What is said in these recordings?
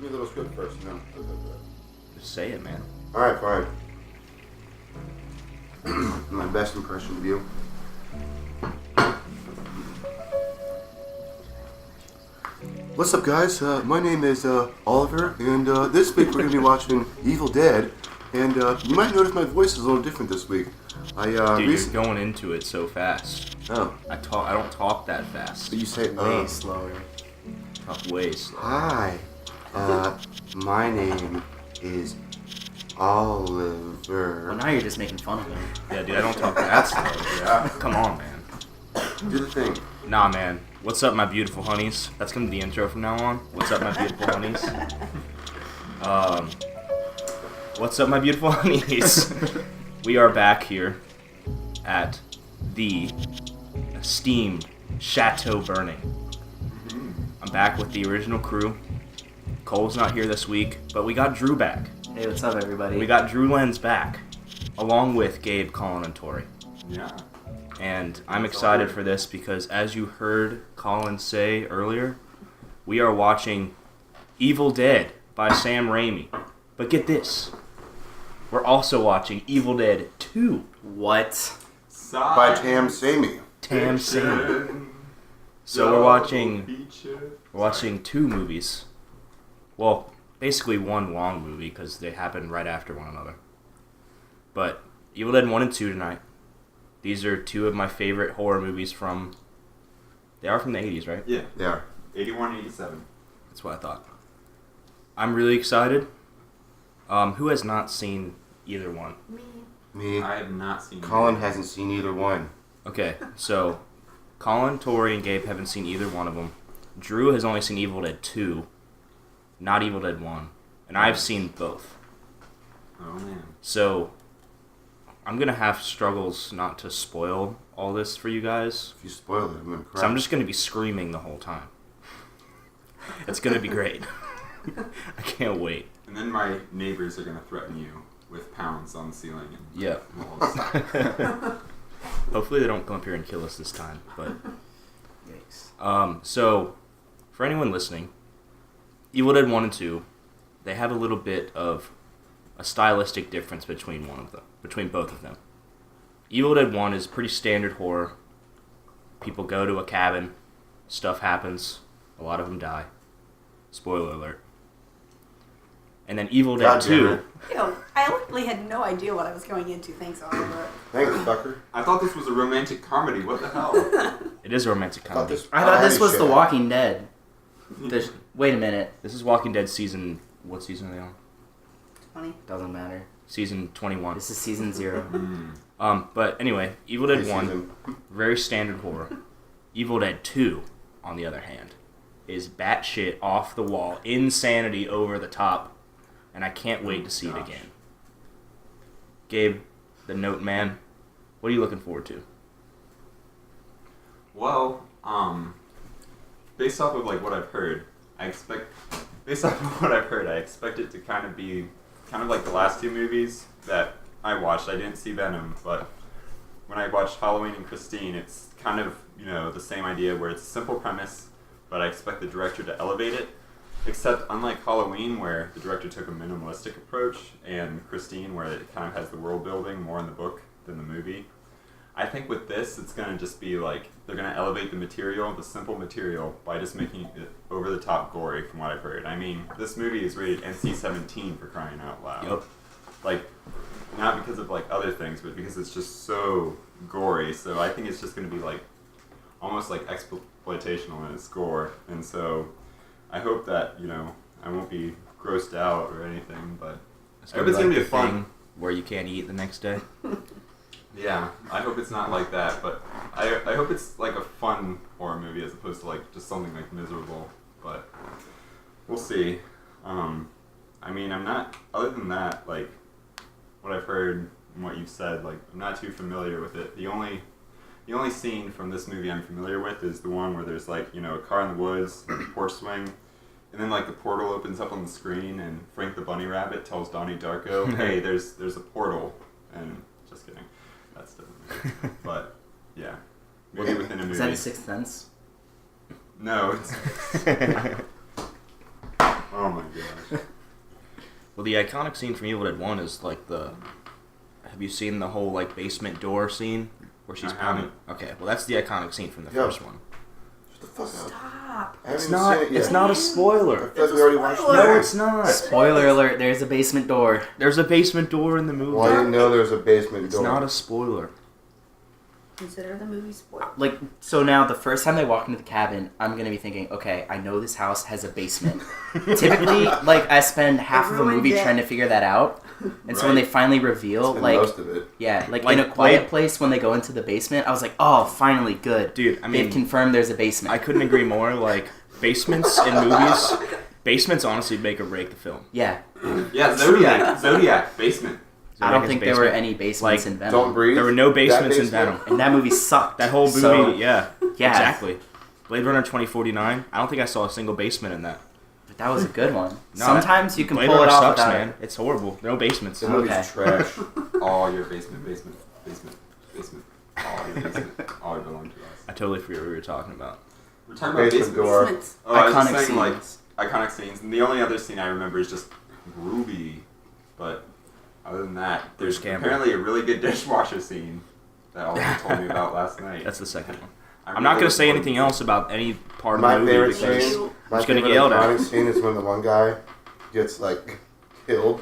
me a little script first, you know. Just say it, man. Alright, fine. My best impression of you. What's up, guys? My name is Oliver, and this week we're going to be watching Evil Dead. And you might notice my voice is a little different this week. Dude, you're going into it so fast. Oh. I don't talk that fast. But you say way slower. Talk way slower. Hi. My name is Oliver. Well, now you're just making fun of him. Yeah, dude, I don't talk that slow. Yeah. Come on, man. Do the thing. Nah, man. What's up, my beautiful honeys? That's gonna be the intro from now on. What's up, my beautiful honeys? What's up, my beautiful honeys? We are back here at the esteemed Chateau Burning. I'm back with the original crew. Cole's not here this week, but we got Drew back. Hey, what's up, everybody? We got Drew Lenz back, along with Gabe, Colin, and Tori. Yeah. And I'm excited for this because, as you heard Colin say earlier, we are watching Evil Dead by Sam Raimi. But get this, we're also watching Evil Dead 2. What? By Tam Samey. Tam Samey. So we're watching two movies. Well, basically one long movie because they happen right after one another. But Evil Dead 1 and 2 tonight. These are two of my favorite horror movies from... They are from the 80s, right? Yeah. They are. 81, 87. That's what I thought. I'm really excited. Who has not seen either one? Me. I have not seen Colin hasn't seen either one. Okay, so Colin, Tori, and Gabe haven't seen either one of them. Drew has only seen Evil Dead 2, not Evil Dead 1. And I've seen both. Oh, man. So I'm going to have struggles not to spoil all this for you guys. If you spoil it, I'm going to cry. So I'm just going to be screaming the whole time. It's going to be great. I can't wait. And then my neighbors are going to threaten you with pounds on the ceiling. And Yeah. walls. Hopefully they don't come up here and kill us this time. But Yikes. so, for anyone listening, Evil Dead 1 and 2, they have a little bit of a stylistic difference between both of them. Evil Dead 1 is pretty standard horror. People go to a cabin, stuff happens, a lot of them die. Spoiler alert. And then Evil Dead 2... You know, I literally had no idea what I was going into. Thanks, Oliver. Thanks, fucker. I thought this was a romantic comedy. What the hell? It is a romantic comedy. I thought this was shit. The Walking Dead. Wait a minute. This is Walking Dead season... What season are they on? 20. Doesn't matter. Season 21. This is season 0. But anyway, Evil Dead Hey, 1, Susan. very standard horror. Evil Dead 2, on the other hand, is batshit off the wall, insanity over the top, and I can't wait to see it again. Gabe, the Note Man, what are you looking forward to? Well, based off of what I've heard, I expect it to kind of be like the last two movies that I watched. I didn't see Venom, but when I watched Halloween and Christine, it's kind of, the same idea where it's a simple premise, but I expect the director to elevate it. Except unlike Halloween, where the director took a minimalistic approach, and Christine, where it kind of has the world building more in the book than the movie, I think with this, it's going to just be they're going to elevate the material, the simple material, by just making it over-the-top gory, from what I've heard. I mean, this movie is rated NC-17 for crying out loud. Yep. Not because of other things, but because it's just so gory. So I think it's just going to be almost exploitational in its gore. And so I hope that, I won't be grossed out or anything, but I hope it's going to be a fun... where you can't eat the next day. Yeah, I hope it's not like that, but I hope it's a fun horror movie as opposed to just something miserable, but we'll see. I mean, I'm not, other than that, what I've heard and what you've said, I'm not too familiar with it. The only scene from this movie I'm familiar with is the one where there's a car in the woods, a porch swing, and then the portal opens up on the screen and Frank the Bunny Rabbit tells Donnie Darko, hey, there's a portal, and just kidding. That's different. But, yeah. Maybe within a movie. Is that a Sixth Sense? No, it's... Oh my god. Well, the iconic scene from Evil Dead 1 is like the... Have you seen the whole like basement door scene where she's I pounding? haven't. Okay, well that's the iconic scene from the Yeah. first one. Shut the fuck up. Stop. I haven't It's even not. seen it yet. It's not a I spoiler. feel like we already watched spoiler. it. No, it's not. Spoiler alert, there's a basement door. There's a basement door in the movie. Well, I didn't know there was a basement It's door. not a spoiler. Consider the movie spoiled. Like, so now the first time they walk into the cabin, I'm gonna be thinking, okay, I know this house has a basement. Typically, like, I spend half of a ruined movie it. trying to figure that out. And so when Right. they finally reveal, And like, most of it. yeah, like, Like, in a quiet wait. place when they go into the basement, I was like, oh, finally, good. Dude, I mean, They've confirmed there's a basement. I couldn't agree more. Like, basements in movies, basements honestly make or break the film. Yeah. Yeah, Zodiac, basement. I don't Zodiac is think there were basement. any basements Like, in Venom. Don't breathe. There were no basements in basement? Venom. And that movie sucked. That whole movie, So, yeah. yeah. Exactly. Blade Runner 2049, I don't think I saw a single basement in that. But that was a good one. No, Sometimes you can Blade pull Runner it off sucks, without man. it. It's horrible. No basements. The movie's Okay. trash. All your basement. All your basement. All belong to us. I totally forget what we were talking about. We're talking about Basement basements. door. Basements. Oh, I was Iconic just saying, like, scenes. iconic scenes. And the only other scene I remember is just Ruby. But other than that, there's Bruce Campbell. apparently a really good dishwasher scene that Oliver told me about last night. That's the second one. I'm I'm not really going to say looking anything forward else about any part of My the movie favorite because scene. My Just gonna favorite get yelled at. iconic scene is when the one guy gets like killed.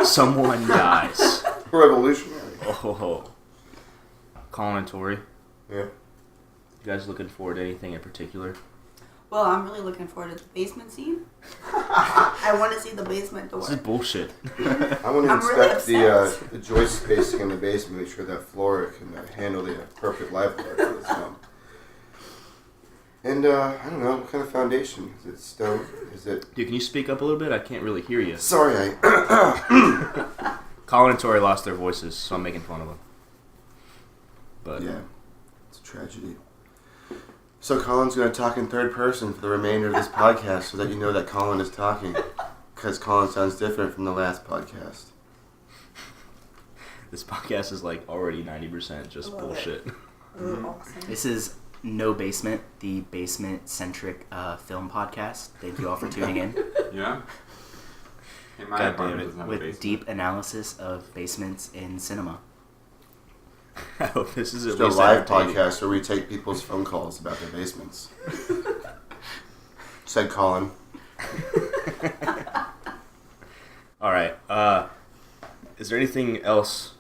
someone dies. Revolutionary. Oh, Colin and Tori, Yeah. you guys looking forward to anything in particular? Well, I'm really looking forward to the basement scene. I want to see the basement door. This is bullshit. I want to I'm really inspect the joist spacing in the base and make sure that floor can handle the perfect lifeguard for this film. And I don't know, what kind of foundation? Is it stone? Is it... Dude, can you speak up a little bit? I can't really hear you. Sorry, I... Colin and Tori lost their voices, so I'm making fun of them. But Yeah, it's a tragedy. So Colin's going to talk in third person for the remainder of this podcast so that you know that Colin is talking. Because Colin sounds different from the last podcast. this podcast is like already 90% just I love it. bullshit. Oh, awesome. This is No Basement, the basement-centric film podcast. Thank you all for tuning in. Yeah. Hey, my God apartment damn it. doesn't have a With basement. deep analysis of basements in cinema. I hope this is at It's a least live entertaining. podcast where we take people's phone calls about their basements. Said Colin. All right. Is there anything else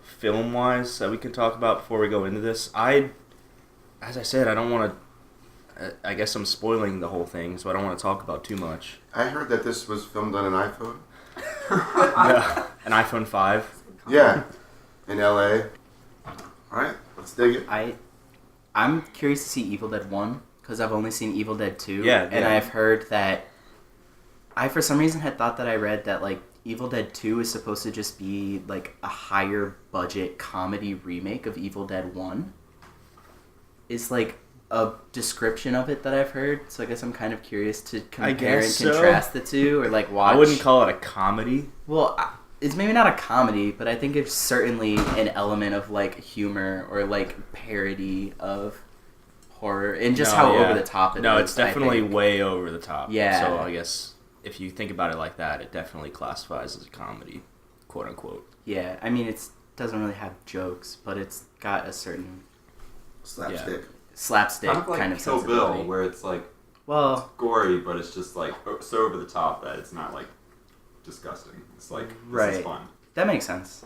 film-wise that we can talk about before we go into this? As I said, I don't want to. I guess I'm spoiling the whole thing, so I don't want to talk about too much. I heard that this was filmed on an iPhone. An iPhone 5. Yeah, in LA. Alright, let's dig it. I'm curious to see Evil Dead 1, because I've only seen Evil Dead 2. Yeah, And yeah. I've heard that... I, for some reason, had thought that I read that, like, Evil Dead 2 is supposed to just be, like, a higher budget comedy remake of Evil Dead 1. It's, like, a description of it that I've heard, so I guess I'm kind of curious to compare and guess so. contrast the two, or, like, watch... I wouldn't call it a comedy. Well, it's maybe not a comedy, but I think it's certainly an element of, like, humor or, like, parody of horror, and just how over the top it is. No, it's I definitely think. way over the top. Yeah. So I guess if you think about it like that, it definitely classifies as a comedy, quote unquote. Yeah, I mean, it doesn't really have jokes, but it's got a certain Slapstick. slapstick Kind of like kind of Kill sensibility. Bill, where it's like Well, gory, but it's just like so over the top that it's not like disgusting. It's like this Right. is fun. that makes sense.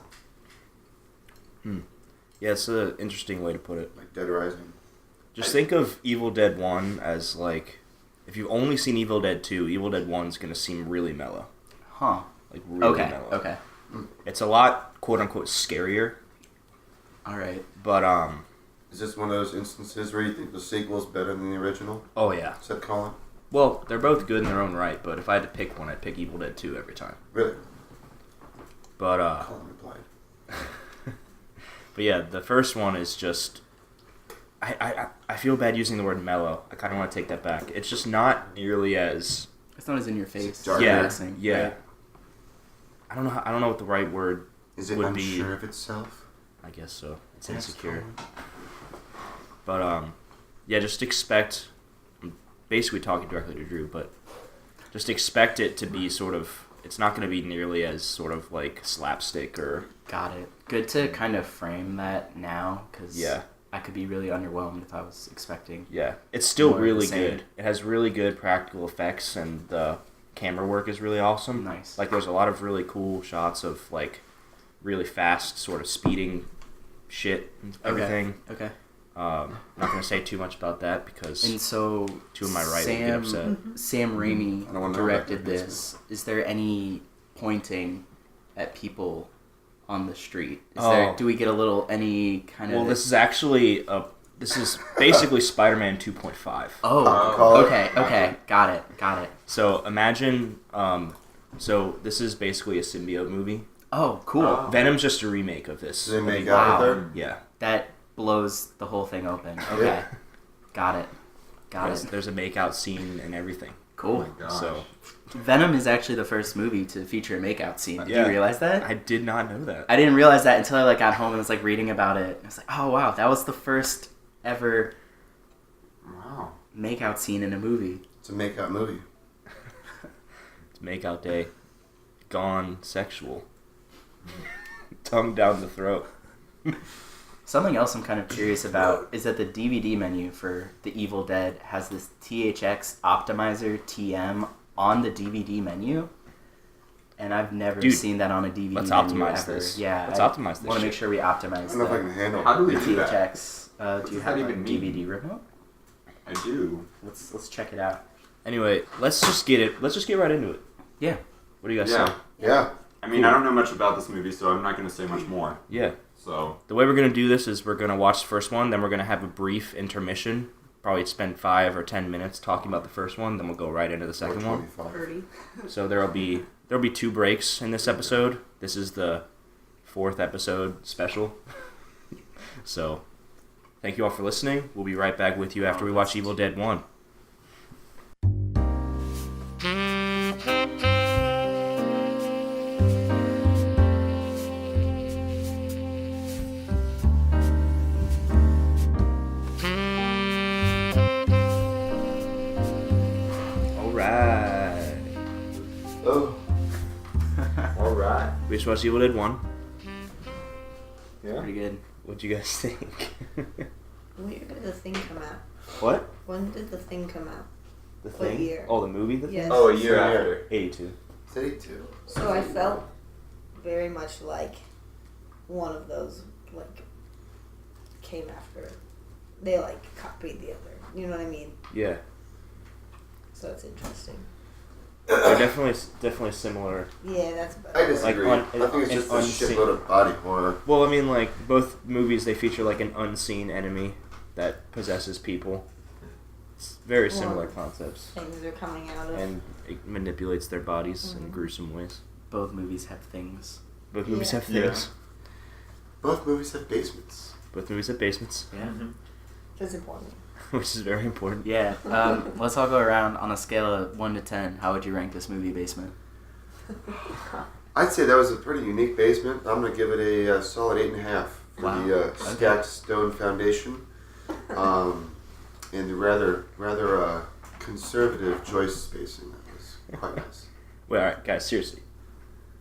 Yeah, it's an interesting way to put it. Like Dead Rising. Just think of Evil Dead 1 as like, if you've only seen Evil Dead 2, Evil Dead 1 is going to seem really mellow. Huh. Like really Okay, mellow. okay. It's a lot, quote unquote, scarier, Alright. but Is this one of those instances where you think the sequel's better than the original? oh yeah. Said Colin. Well, they're both good in their own right, but if I had to pick one, I'd pick Evil Dead 2 every time. Really? But Colin replied. but yeah, the first one is just. I feel bad using the word mellow. I kind of want to take that back. It's just not nearly as. It's not as in your face. darker. Yeah, Embarrassing, yeah. right? I don't know. I don't know what the right word. Is it Would unsure be- of itself? I guess so. It's Yes, insecure. Colin. But yeah, just expect. I'm basically talking directly to Drew, but just expect it to be sort of it's not going to be nearly as sort of like slapstick or... Got it. Good to kind of frame that now, because Yeah. I could be really underwhelmed if I was expecting. Yeah, it's still More of the really same. good. It has really good practical effects, and the camera work is really awesome. Nice. Like, there's a lot of really cool shots of, like, really fast sort of speeding shit and everything. Okay. Not going to say too much about that because And so, two of my right will get upset. Sam Raimi I don't wanna know about directed that this. Is there any pointing at people on the street? Oh. Do we get any kind of... Well, this is actually this is basically Spider-Man 2.5. Oh, okay. Got it. So imagine, so this is basically a symbiote movie. Oh, cool. Oh. Venom's just a remake of this. Did they make movie. out with Wow. her? Yeah. That blows the whole thing open. Okay. Yeah. Got it. There's a make-out scene and everything. Oh Cool. my gosh. So Venom is actually the first movie to feature a makeout scene. Did Yeah. you realize that? I did not know that. I didn't realize that until I got home and was reading about it. I was like, oh wow, that was the first ever Wow. makeout scene in a movie. It's a make-out movie. It's make-out day. Gone sexual. Tongue down the throat. Something else I'm kind of curious about is that the DVD menu for The Evil Dead has this THX Optimizer TM on the DVD menu, and I've never Dude, seen that on a DVD let's menu optimize ever. this. Yeah, Let's I optimize this want to make shit. sure we I optimize don't know if I can the handle How do it. we do that? THX. Do does you that have a even mean? DVD remote? I do. Let's check it out. Anyway, let's just get right into it. Yeah. What do you guys Yeah. say? Yeah. I mean, I don't know much about this movie, so I'm not going to say much more. Yeah. So, The way we're going to do this is we're going to watch the first one, then we're going to have a brief intermission. Probably spend 5 or 10 minutes talking about the first one, then we'll go right into the second one. 25. 30. So there'll be 2 breaks in this episode. This is the 4th episode special. So, thank you all for listening. We'll be right back with you after we watch Evil Dead 1. Alright. Oh. all right. We just watched Evil Dead 1. Yeah. Pretty good. What'd you guys think? When did the thing come out? What? When did the thing come out? The What Thing? year? Oh, the movie The Yes. Thing? Oh, a year Same year. after. 82. 32. So I felt very much like one of those came after. They copied the other. You know what I mean? Yeah. So it's interesting. They're definitely similar. Yeah, that's better. I disagree. Like, I think it's an just a unseen- shitload of body horror. Well, I mean, both movies, they feature, an unseen enemy that possesses people. It's very similar Well, concepts. Things are coming out of. And it manipulates their bodies in Mhm. gruesome ways. Both movies have things. Both movies Yeah. have things. Both movies have basements. Both movies have basements, Yeah. That's important. which is very important. Yeah. Let's all go around on a scale of 1 to 10. How would you rank this movie, Basement? I'd say that was a pretty unique basement. I'm going to give it a solid 8.5 for Wow. the Okay. stacked stone foundation. And the rather conservative joist spacing. That was quite nice. Wait, alright, guys, seriously.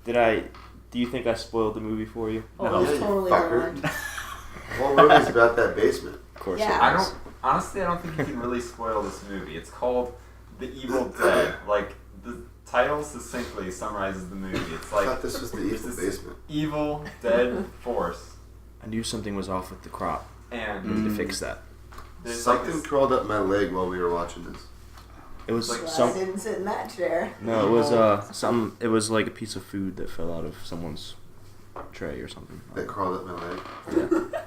Do you think I spoiled the movie for you? Oh, Yeah, it's you totally fucker. ruined. The whole movie's about that basement. Of course Yeah. it I is. don't. Honestly, I don't think you can really spoil this movie. It's called The Evil Dead. The title succinctly summarizes the movie. It's I thought this was the there's evil this basement. evil dead force, I knew something was off with the crop. and I need to fix that. there's Something this. crawled up my leg while we were watching this. It was Like Well, I didn't sit in that chair. No, it was it was like a piece of food that fell out of someone's tray or something. That crawled up my leg.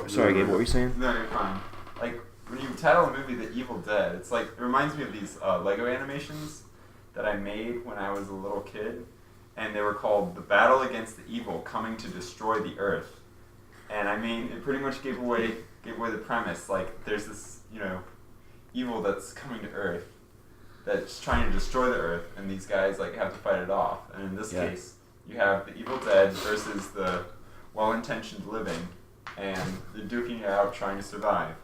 Sorry, Gabe, what were you saying? No, you're fine. When you title a movie The Evil Dead, it's it reminds me of these Lego animations that I made when I was a little kid, and they were called The Battle Against the Evil Coming to Destroy the Earth. And I mean, it pretty much gave away the premise. There's this, evil that's coming to Earth that's trying to destroy the Earth, and these guys have to fight it off. And in this Yeah. case, you have the Evil Dead versus the well-intentioned living, and they're duking it out trying to survive.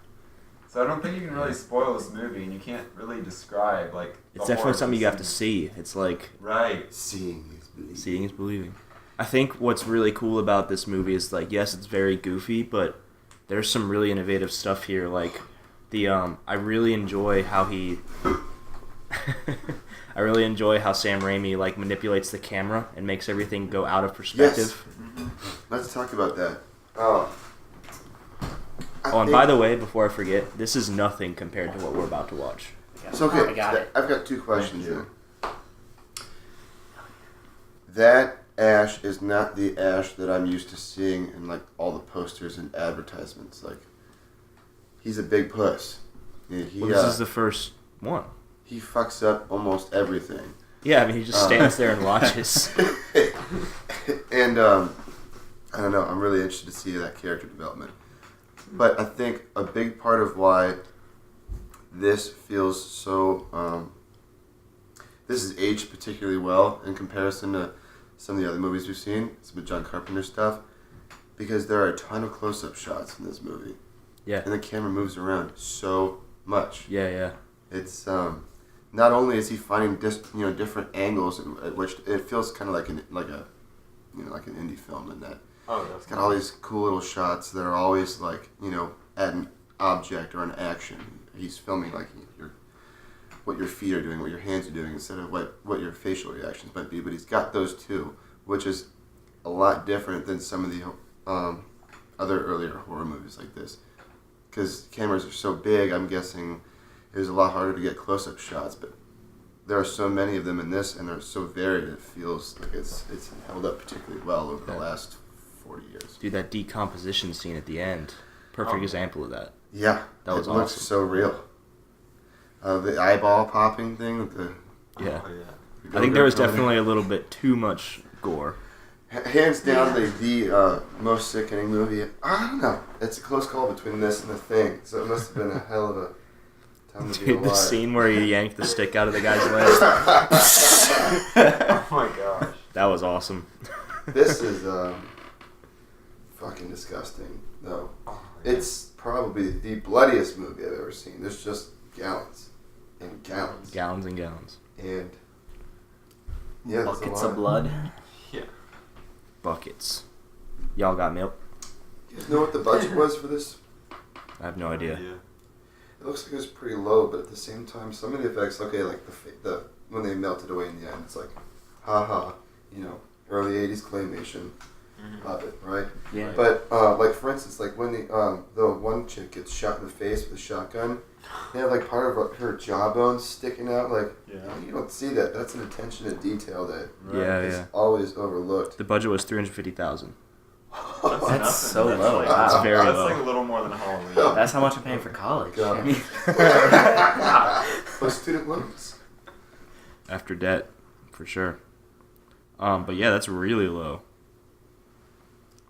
So I don't think you can really spoil this movie, and you can't really describe like. It's definitely something you have to see. It's like right. Seeing is believing. Seeing is believing. I think what's really cool about this movie is like, yes, it's very goofy, but there's some really innovative stuff here. Like the I really enjoy how he. I really enjoy how Sam Raimi like manipulates the camera and makes everything go out of perspective. Yes. Let's talk about that. And by the way, before I forget, this is nothing compared to what we're about to watch. So okay, I got it. I've got two questions here. That Ash is not the Ash that I'm used to seeing in like all the posters and advertisements. Like, he's a big puss. This is the first one. He fucks up almost everything. Yeah, I mean, he just stands there and watches. And I don't know. I'm really interested to see that character development. But I think a big part of why this feels so... this is aged particularly well in comparison to some of the other movies we've seen, some of John Carpenter stuff, because there are a ton of close-up shots in this movie. Yeah. And the camera moves around so much. Yeah. It's not only is he finding different angles at which it feels kind of like an indie film in that. Oh, it's got all these cool little shots that are always like at an object or an action. He's filming like what your feet are doing, what your hands are doing, instead of what your facial reactions might be. But he's got those too, which is a lot different than some of the other earlier horror movies like this. Because cameras are so big, I'm guessing it was a lot harder to get close-up shots. But there are so many of them in this, and they're so varied. It feels like it's held up particularly well over the last 40 years. Dude, that decomposition scene at the end, perfect example of that. Yeah, that was it awesome. Looks so real. The eyeball popping thing. Yeah. I think there was definitely a little bit too much gore. Hands down, the most sickening movie. I don't know. It's a close call between this and The Thing, so it must have been a hell of a time to be alive. Dude, the scene where he yanked the stick out of the guy's leg. Oh my gosh. That was awesome. This is fucking disgusting, though. It's probably the bloodiest movie I've ever seen. There's just gallons and gallons. Gallons and gallons. And yeah, buckets of blood. Yeah. Buckets. Y'all got milk? You guys know what the budget was for this? I have no idea. It looks like it was pretty low, but at the same time, some of the effects, okay, like the when they melted away in the end, it's like, haha, early '80s claymation of it, right? Yeah. But like for instance, like when the one chick gets shot in the face with a shotgun, they have like part of her jawbone sticking out. Like, you don't see that. That's an attention to detail that is always overlooked. The budget was $350,000. That's so low. Like, Wow. That's very that's low. like a little more than Halloween. That's how much I'm paying for college. God. I mean, Plus student loans. After debt, for sure. But yeah, that's really low.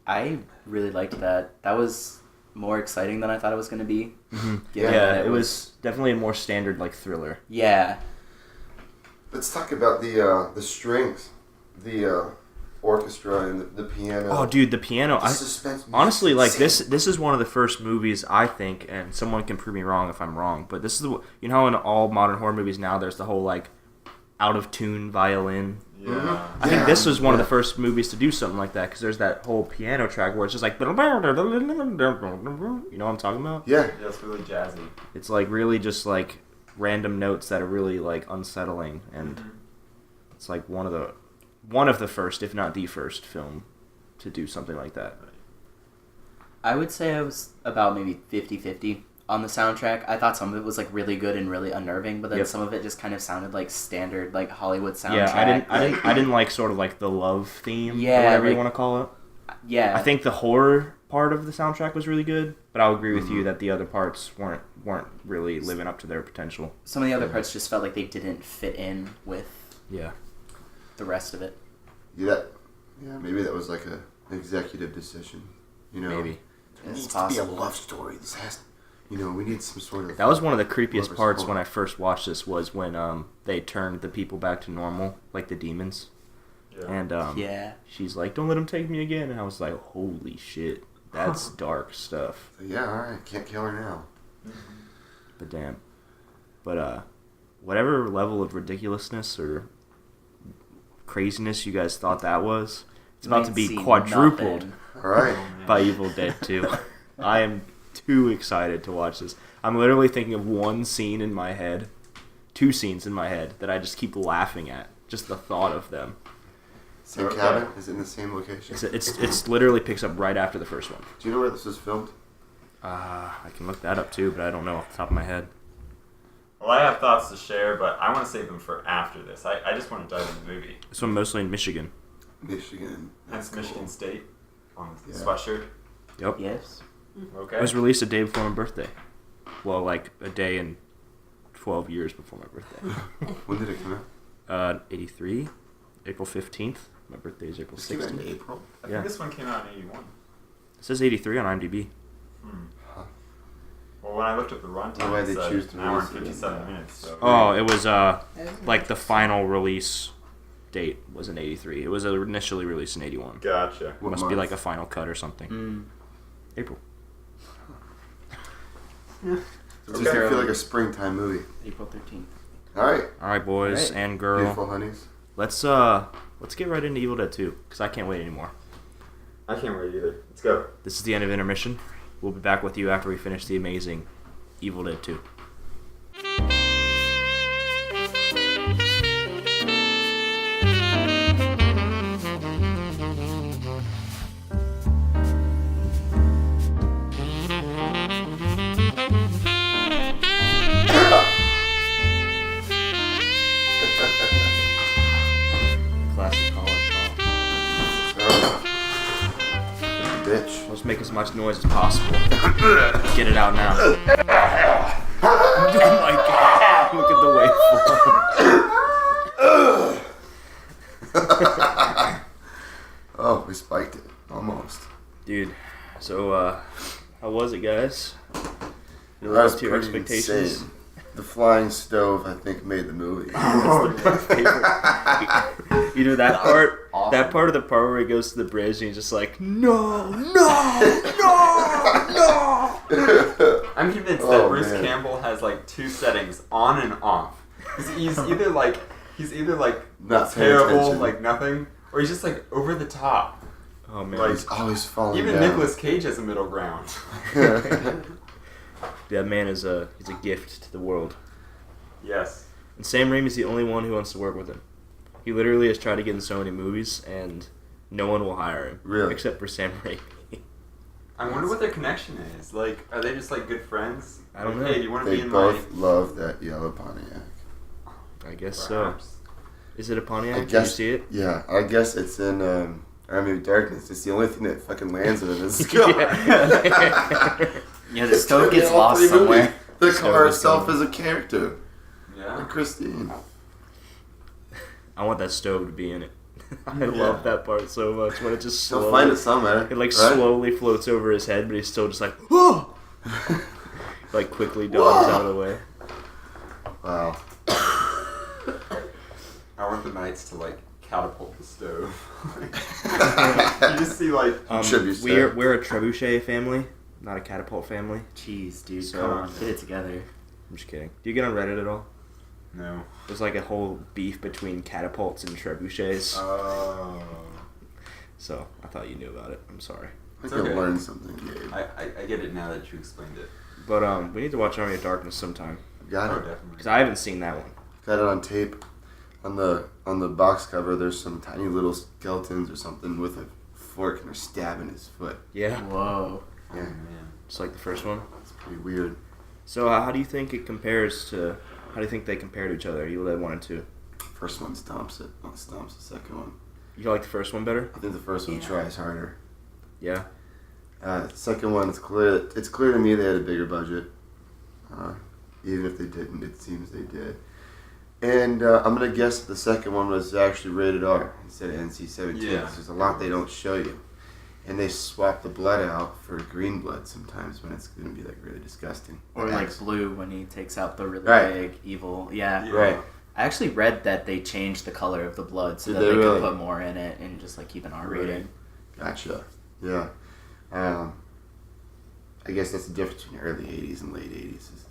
I really liked that. That was more exciting than I thought it was going to be. Mm-hmm. given Yeah, that it was definitely a more standard like thriller. Yeah. Let's talk about the strings, the orchestra and the piano. Oh, dude, the piano. The suspense music Honestly, is like insane. this is one of the first movies I think, and someone can prove me wrong if I'm wrong, but this is how in all modern horror movies now there's the whole like out of tune violin. Yeah. I think this was one of the first movies to do something like that because there's that whole piano track where it's just like, you know what I'm talking about? Yeah. Yeah, it's really jazzy. It's like really just like random notes that are really like unsettling, and it's like one of the first, if not the first, film to do something like that. I would say I was about maybe 50-50 on the soundtrack. I thought some of it was like really good and really unnerving, but then some of it just kind of sounded like standard like Hollywood soundtrack. Yeah, I didn't like sort of like the love theme, Yeah, or whatever you like- want to call it. Yeah. I think the horror part of the soundtrack was really good, but I'll agree with you that the other parts weren't really living up to their potential. some of the other parts just felt like they didn't fit in with Yeah. the rest of it. Yeah, maybe that was like an executive decision. Maybe. It It's needs to possible. be a love story. This has, we need some sort of. That was one of the creepiest Love parts is when I first watched this was when they turned the people back to normal, like the demons. Yeah. And she's like, "Don't let him take me again." And I was like, "Holy shit, that's dark stuff." Yeah, all right, can't kill her now. the damn. But whatever level of ridiculousness or craziness you guys thought that was, it's about to be quadrupled All right. by Evil Dead 2. I am too excited to watch this. I'm literally thinking of one scene in my head, 2 scenes in my head that I just keep laughing at. Just the thought of them. Same cabin? Is it in the same location? It's literally picks up right after the first one. Do you know where this was filmed? I can look that up too, but I don't know off the top of my head. Well, I have thoughts to share, but I want to save them for after this. I just want to dive into the movie. This one mostly in Michigan. Michigan. That's cool. Michigan State on the Yeah. sweatshirt. Yep. Yes. Okay. It was released a day before my birthday. Well, like a day and 12 years before my birthday. When did it come out? 83, April 15th. My birthday is April This came out 16th. in April. I Yeah. think this one came out in 81. It says 83 on IMDb. Huh. Well, when I looked up the Why runtime, they it said choose to an hour and release it in 57 minutes. So Oh, it was That is like the nice. final release date was in 83. It was initially released in 81. Gotcha. It What must be month? like a final cut or something. Mm. April. So it just feel like a springtime movie. April 13th. All right. All right, boys All right. and girl. Beautiful honeys. Let's get right into Evil Dead 2 because I can't wait anymore. I can't wait either. Let's go. This is the end of intermission. We'll be back with you after we finish the amazing Evil Dead 2. Classic college call. Bitch. Let's make as much noise as possible. Get it out now. Oh my god. Look at the waveform. Oh, we spiked it. Almost. Dude, so, how was it, guys? You That was lived to your pretty expectations? insane. The flying stove, I think, made the movie. Either that part, awesome. that part of the part where he goes to the bridge and he's just like, no, no, no, no. I'm convinced Oh, that Bruce man. Campbell has like 2 settings, on and off. He's either like Not paying terrible, attention. like nothing, or he's just like over the top. Oh man, Like, He's always falling Even down. Nicolas Cage has a middle ground. that man is he's a gift to the world. Yes. And Sam Raimi is the only one who wants to work with him. He literally has tried to get in so many movies, and no one will hire him. Really? Except for Sam Raimi. I wonder what their connection is. Like, are they just like good friends? I don't Like, know. Hey, do you want to They be in both love that yellow Pontiac. I guess my? so. Perhaps. Is it a Pontiac? I Did you guess. see it? Yeah, I guess it's in Army of Darkness. It's the only thing that fucking lands in it is the car. Yeah, the stove gets All lost 3 movies. somewhere. The Stove car is itself gone. is a character. Yeah. Like Christine. I want that stove to be in it. I love that part so much when it just He'll slowly, find it somewhere. it like right? slowly floats over his head, but he's still just like, whoa! Like quickly dodges out of the way. Wow. I want the knights to like catapult the stove. You just see like Should be we're said. we're a trebuchet family, not a catapult family. Jeez, dude, So- come on, get it together. I'm just kidding. Do you get on Reddit at all? no. There's like a whole beef between catapults and trebuchets. Oh. So I thought you knew about it. I'm sorry. I It's can okay. learn something, Gabe. I get it now that you explained it. But we need to watch Army of Darkness sometime Got Oh, it. definitely. because I haven't seen that one. Got it on tape. On the box cover, there's some tiny little skeletons or something with a fork and they're stabbing his foot. Yeah, Whoa. Oh, Yeah. man. just like the first one. It's pretty weird. So how do you think it compares to? How do you think they compare to each other? Evil Dead 1 and 2. First one stomps it. Not stomps the second one. You like the first one better? I think the first one Yeah. tries harder. Yeah. The second one, it's clear to me they had a bigger budget. Even if they didn't, it seems they did. And I'm going to guess that the second one was actually rated R instead of NC-17. Yeah. There's a lot they don't show you. And they swap the blood out for green blood sometimes when it's going to be like really disgusting. Or like blue when he takes out the really Right. big evil. Yeah. Yeah. Right. I actually read that they changed the color of the blood so Did that they they really? could put more in it and just like keep an R rating. Gotcha. Yeah. I guess that's the difference between early 80s and late 80s. Is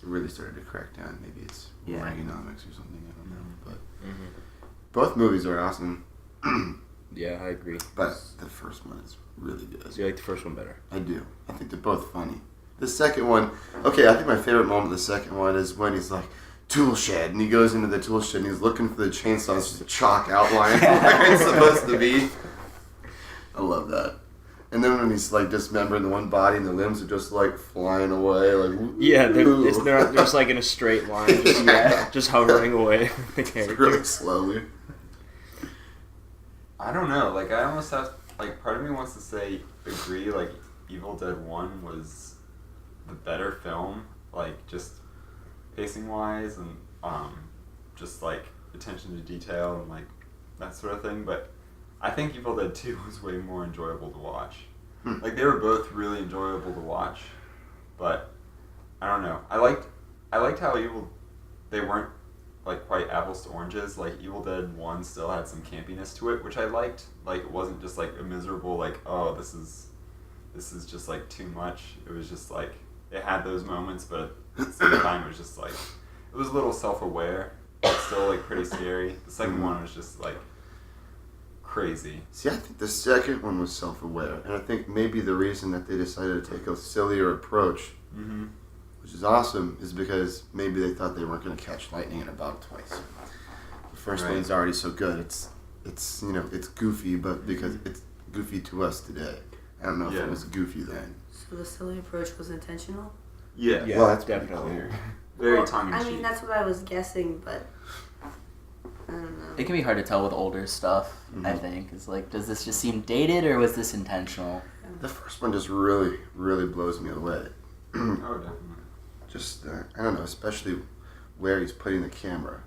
really started to crack down. Maybe it's Yeah. Reaganomics or something. I don't know. But Mm-hmm. both movies are awesome. Yeah, I agree. But the first one is really good. So you like the first one better? I do. I think they're both funny. The second one, okay, I think my favorite moment of the second one is when he's like, tool shed, and he goes into the tool shed and he's looking for the chainsaw. It's just a chalk outline where it's supposed to be. I love that. And then when he's like dismembering the one body and the limbs are just like flying away, like Yeah, they're "Ooh." they're just like in a straight line, just, Yeah. just hovering away. The character. really slowly. I don't know. Like, I almost have, like, part of me wants to say, agree, like, Evil Dead 1 was the better film, like, just pacing-wise and, just, like, attention to detail and, like, that sort of thing, but I think Evil Dead 2 was way more enjoyable to watch. Like, they were both really enjoyable to watch, but, I don't know. I liked how they weren't, like, quite apples to oranges. Like, Evil Dead 1 still had some campiness to it, which I liked. Like, it wasn't just, like, a miserable, like, oh, this is just, like, too much. It was just, like, it had those moments, but at the same time, it was just, like, it was a little self-aware, but still, like, pretty scary. The second one was just, like, crazy. See, I think the second one was self-aware, and I think maybe the reason that they decided to take a sillier approach, Mm-hmm. which is awesome, is because maybe they thought they weren't going to catch lightning in a bottle twice. The first Right. one's already so good. It's it's goofy, but because it's goofy to us today. I don't know if Yeah. it was goofy then. So the silly approach was intentional? Yeah. Yeah, Well, that's pretty definitely. clear. Very Well, tongue-in-cheek. I mean, that's what I was guessing, but I don't know. It can be hard to tell with older stuff, I Mhm. think. It's like, does this just seem dated or was this intentional? The first one just really, really blows me away. Oh, definitely. Just I don't know, especially where he's putting the camera.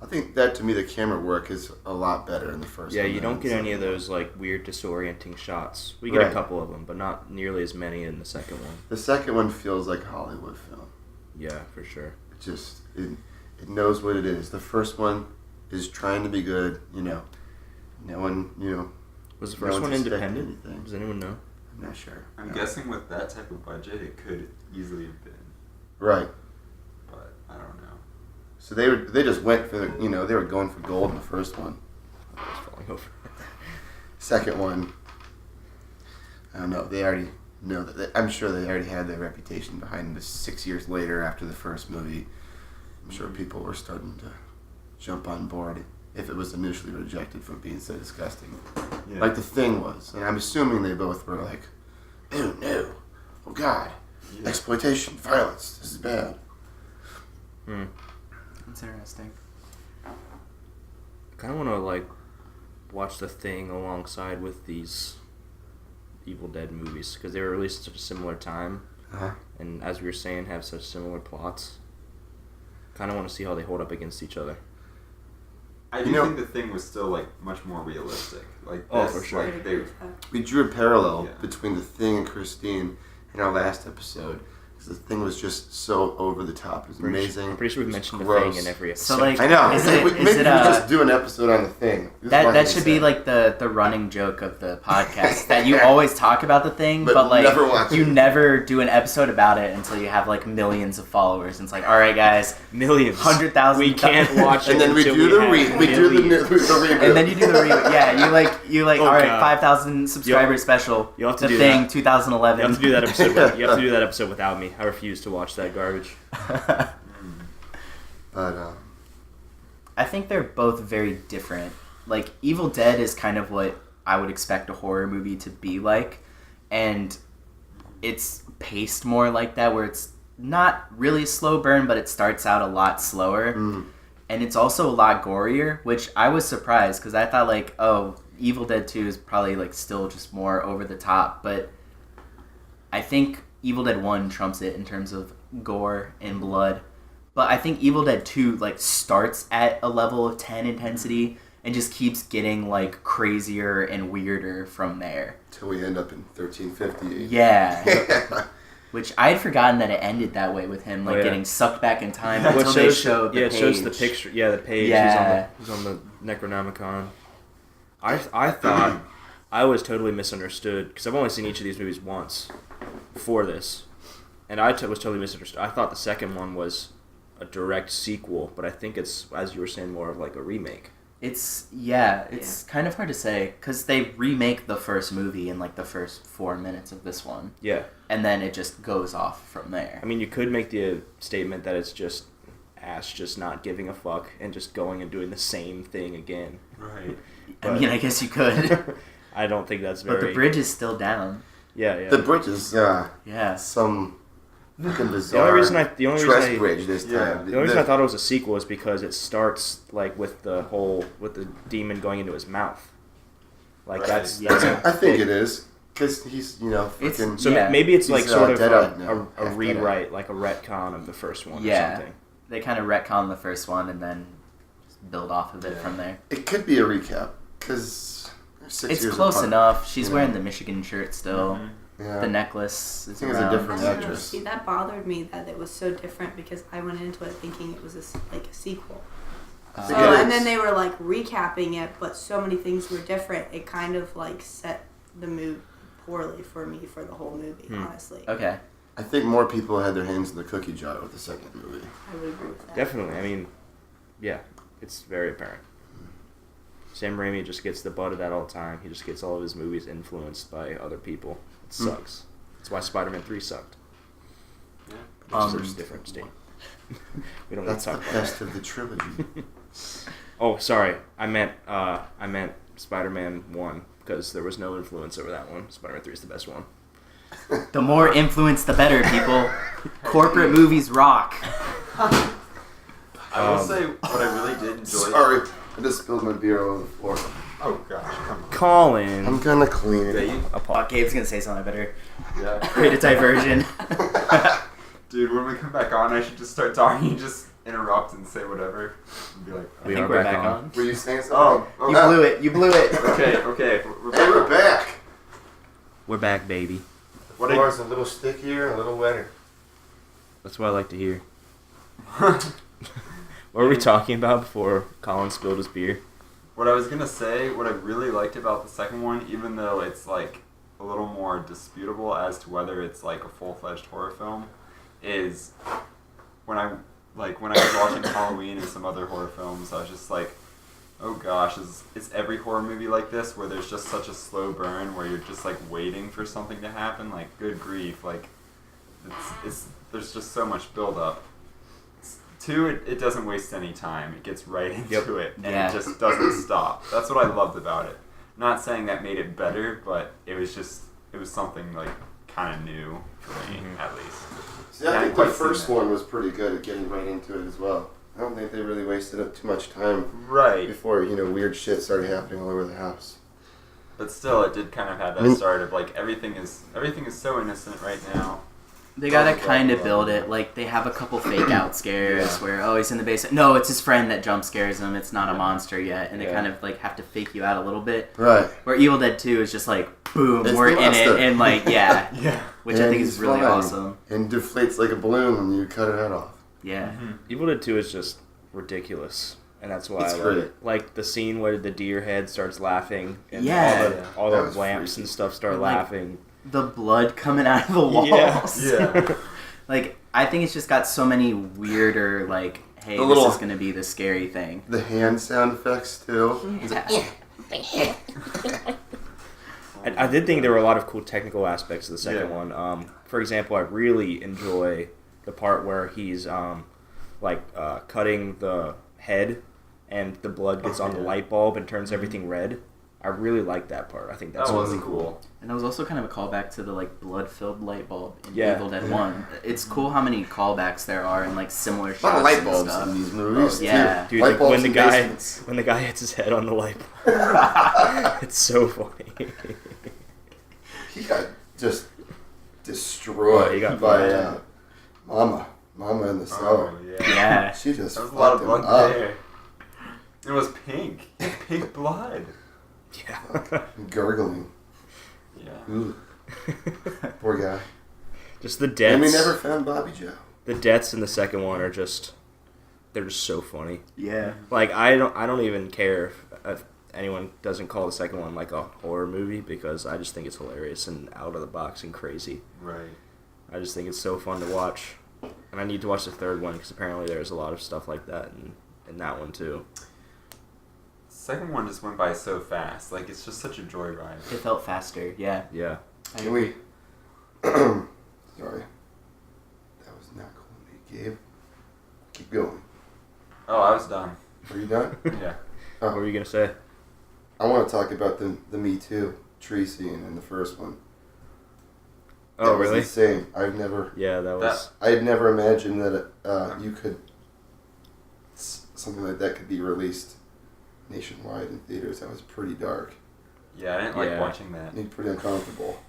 I think that to me the camera work is a lot better in the first Yeah, one. you than don't the get any second of one. those like weird disorienting shots. We get a Right. couple of them, but not nearly as many in the second one. The second one feels like a Hollywood film. Yeah, for sure. It just it knows what it is. The first one is trying to be good. No one Was the No first one's one expecting independent? anything. Does anyone know? I'm not sure. I'm No. guessing with that type of budget, it could easily have been, Right. but I don't know. So they just went for they were going for gold in the first one. It's falling over. Second one, I don't know. They already know that. I'm sure they already had their reputation behind them. 6 years later, after the first movie, I'm sure people were starting to jump on board. If it was initially rejected for being so disgusting, Yeah. like The Thing was, and I'm assuming they both were like, "Oh no, oh God, Yeah. exploitation, violence. This is bad." That's interesting. I kind of want to like watch The Thing alongside with these Evil Dead movies because they were released at such a similar time, Uh-huh. and as we were saying, have such similar plots. Kind of want to see how they hold up against each other. I do You know- think the thing was still like much more realistic. Like Oh, this, for sure. Like they, We drew a parallel Yeah. between The Thing and Christine in our last episode. Because The Thing was just so over the top. It was amazing. I'm pretty sure It we've was mentioned gross. The Thing in every episode. So, like, I know. Is Maybe it- we is it, just do an episode on The Thing. This is That what that they should be said. like the running joke of the podcast that you always talk about the thing, But but like never watch you it. never do an episode about it until you have like millions of followers. And it's like, all right, guys, Millions. 100,000. We can't watch it And then we until do the have we do the millions. reboot. And then you do the reboot. Yeah, you like Oh, all right, God. 5,000 subscriber special. You'll have to the do thing, that. 2011. You have to do that episode. You have to do that episode without me. I refuse to watch that garbage. But I think they're both very different. Like, Evil Dead is kind of what I would expect a horror movie to be like, and it's paced more like that, where it's not really a slow burn, but it starts out a lot slower, and it's also a lot gorier, which I was surprised, because I thought, like, oh, Evil Dead 2 is probably, like, still just more over the top, but I think Evil Dead 1 trumps it in terms of gore and blood. But I think Evil Dead 2 like starts at a level of 10 intensity and just keeps getting like crazier and weirder from there. till we end up in 1350. Yeah. Which I had forgotten that it ended that way with him like Oh, yeah. getting sucked back in time Well, until they showed the it page. shows the picture. Yeah, the page. Yeah. He's on the Necronomicon. I thought I was totally misunderstood because I've only seen each of these movies once before this, and I was totally misunderstood. I thought the second one was a direct sequel, but I think it's, as you were saying, more of like a remake. It's kind of hard to say because they remake the first movie in like the first 4 minutes of this one. Yeah. And then it just goes off from there. I mean, you could make the statement that it's just Ash just not giving a fuck and just going and doing the same thing again. Right. I mean, I guess you could. I don't think that's very... But the bridge is still down. Yeah. The bridge is Yeah. some fucking The bizarre only reason I bridge this time. The only reason I thought it was a sequel is because it starts like with the demon going into his mouth. Like Right. that's I think it is because he's It's- freaking. so Yeah. maybe it's like He's, sort of dead-eyed now. a Half rewrite, like a retcon of the first one or something. They kind of retcon the first one and then just build off of it Yeah. from there. It could be a recap because It's close enough. She's wearing the Michigan shirt still. Mhm. Yeah. The necklace is I think it's a around. different I don't know. actress. See, that bothered me that it was so different because I went into it thinking it was like a sequel. I So think it and is. then they were like recapping it, but so many things were different. It kind of like set the mood poorly for me for the whole movie. Honestly, Okay. I think more people had their hands in the cookie jar with the second movie. I would agree with that. Definitely. I mean, yeah, it's very apparent. Sam Raimi just gets the butt of that all the time. He just gets all of his movies influenced by other people. It sucks. That's why Spider-Man 3 sucked. Yeah. Which is a different state. We don't need That's to the talk about best of the trilogy. Oh, sorry. I meant Spider-Man 1 because there was no influence over that one. Spider-Man 3 is the best one. The more influence, the better, people. Corporate movies rock. I will say what I really did enjoy. Sorry, I just spilled my beer all over the floor. Oh gosh, come on. Colin. I'm gonna clean it. Dave? Oh, Gabe's gonna say something better. Yeah. Create a diversion. Dude, when we come back on, I should just start talking. You just interrupt and say whatever. And be like, I We think are we're back back on. on. Were you saying something? oh, You blew it. You blew it. okay. Hey, we're back. We're back, baby. The floor's a little stickier, a little wetter. That's what I like to hear. What were we talking about before Colin spilled his beer? What I was gonna say, what I really liked about the second one, even though it's like a little more disputable as to whether it's like a full-fledged horror film, is when I was watching Halloween and some other horror films, I was just like, oh gosh, is every horror movie like this where there's just such a slow burn where you're just like waiting for something to happen? Like, good grief, like there's just so much build-up. Two, it doesn't waste any time. It gets right into it, and Yeah. it just doesn't stop. That's what I loved about it. Not saying that made it better, but it was something like kind of new for me, at least. See, I Yeah, think quite the first seen that. one was pretty good at getting right into it as well. I don't think they really wasted up too much time Right, before weird shit started happening all over the house. but still, it did kind of have that I mean- start of like everything is so innocent right now. They gotta Blah, blah, kind of blah, build blah. it. Like, they have a couple fake out scares Yeah. where, oh, he's in the basement. No, it's his friend that jump scares him. It's not a Yeah. monster yet. And they Yeah. kind of, like, have to fake you out a little bit. Right. Where Evil Dead 2 is just like, boom, It's we're the in it. monster. And, like, yeah. Yeah. Which I And think he's is really flying. awesome. And deflates like a balloon when you cut it head off. Yeah. Evil Dead 2 is just ridiculous, and that's why It's I love great. it. Like the scene where the deer head starts laughing, and Yeah. all That the was lamps freaky. and stuff start And, like, laughing. The blood coming out of the walls. Yeah. Yeah. Like, I think it's just got so many weirder, like, hey, The this little- is going to be the scary thing. The hand sound effects too. Yeah. I did think there were a lot of cool technical aspects of the second Yeah. one. For example, I really enjoy the part where he's cutting the head, and the blood gets on the yeah. light bulb and turns everything red. I really like that part. I think that's That was really cool. And that was also kind of a callback to the, like, blood-filled light bulb in Yeah. Evil Dead 1. It's cool how many callbacks there are and, like, similar A lot shots of light and bulbs stuff. in these movies. Oh, yeah. too. Dude, light like, bulbs when the in guy basements. when the guy hits his head on the light bulb, it's so funny. He got just destroyed Oh, he got by fucked. Mama in the cellar. Oh yeah. Yeah. She just There was a lot of fucked him blood up. there. It was pink. Pink blood. Yeah. Gurgling. Yeah. Ooh, poor guy. Just the And deaths. we never found Bobby Joe. The deaths in the second one are they're just so funny. Yeah. Like I don't even care if anyone doesn't call the second one like a horror movie because I just think it's hilarious and out of the box and crazy. Right. I just think it's so fun to watch. And I need to watch the third one because apparently there's a lot of stuff like that in that one too. Second one just went by so fast. Like, it's just such a joyride. It felt faster, yeah. Yeah. Can we? Sorry, that was not cool, mate, Gabe. Keep going. Oh, I was done. Are you done? Yeah. What were you going to say? I want to talk about the Me Too tree scene in the first one. Oh, That was really? insane. I've never. Yeah, that was... I had never imagined that you could. Something like that could be released nationwide in theaters. That was pretty dark. Yeah, I didn't like Yeah. watching that. And pretty uncomfortable.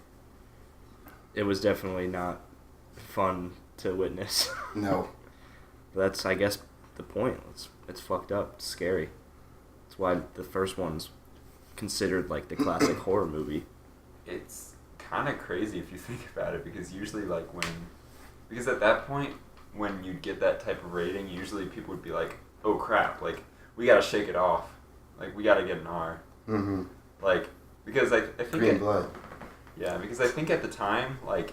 It was definitely not fun to witness. No. That's, I guess, the point. It's fucked up. It's scary. That's why the first one's considered like the classic horror movie. It's kind of crazy if you think about it, because usually because at that point when you get that type of rating, usually people would be like, oh crap, like we gotta shake it off, like we gotta get an R. Mm-hmm. Like, because I think Green blood. yeah, because I think at the time, like,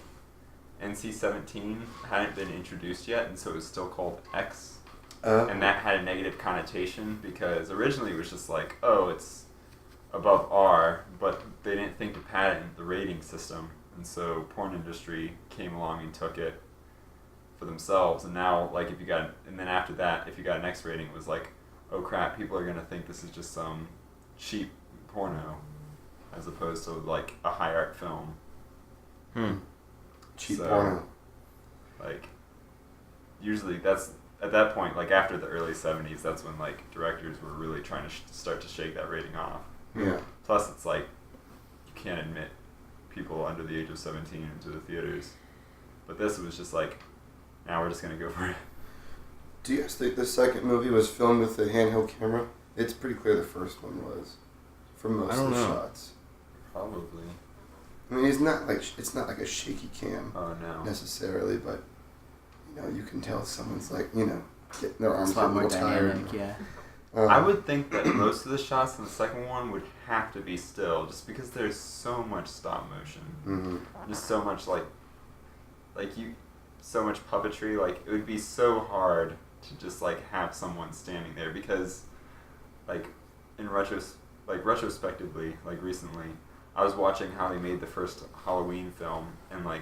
NC-17 hadn't been introduced yet, and so it was still called X, and that had a negative connotation, because originally it was just like, oh, it's above R, but they didn't think to patent the rating system, and so porn industry came along and took it for themselves, and now, like, and then after that, if you got an X rating, it was like, oh crap, people are gonna think this is just some cheap porno, as opposed to, like, a high art film. Cheap So, porno. Like, usually that's, at that point, like, after the early 70s, that's when, like, directors were really trying to start to shake that rating off. Yeah. Plus, it's like, you can't admit people under the age of 17 into the theaters. But this was just like, now we're just going to go for it. Do you guys think the second movie was filmed with a handheld camera? It's pretty clear the first one was, for most I don't of the know. shots. Probably. I mean, it's not like a shaky cam Oh, no. necessarily, but you can tell someone's like getting their arms It's a a lot more little tired. dynamic, yeah. I would think that most of the shots in the second one would have to be still, just because there's so much stop motion. Mm-hmm. Just so much, so much puppetry. Like, it would be so hard to just, like, have someone standing there, because, like, retrospectively, like, recently, I was watching how they made the first Halloween film, and, like,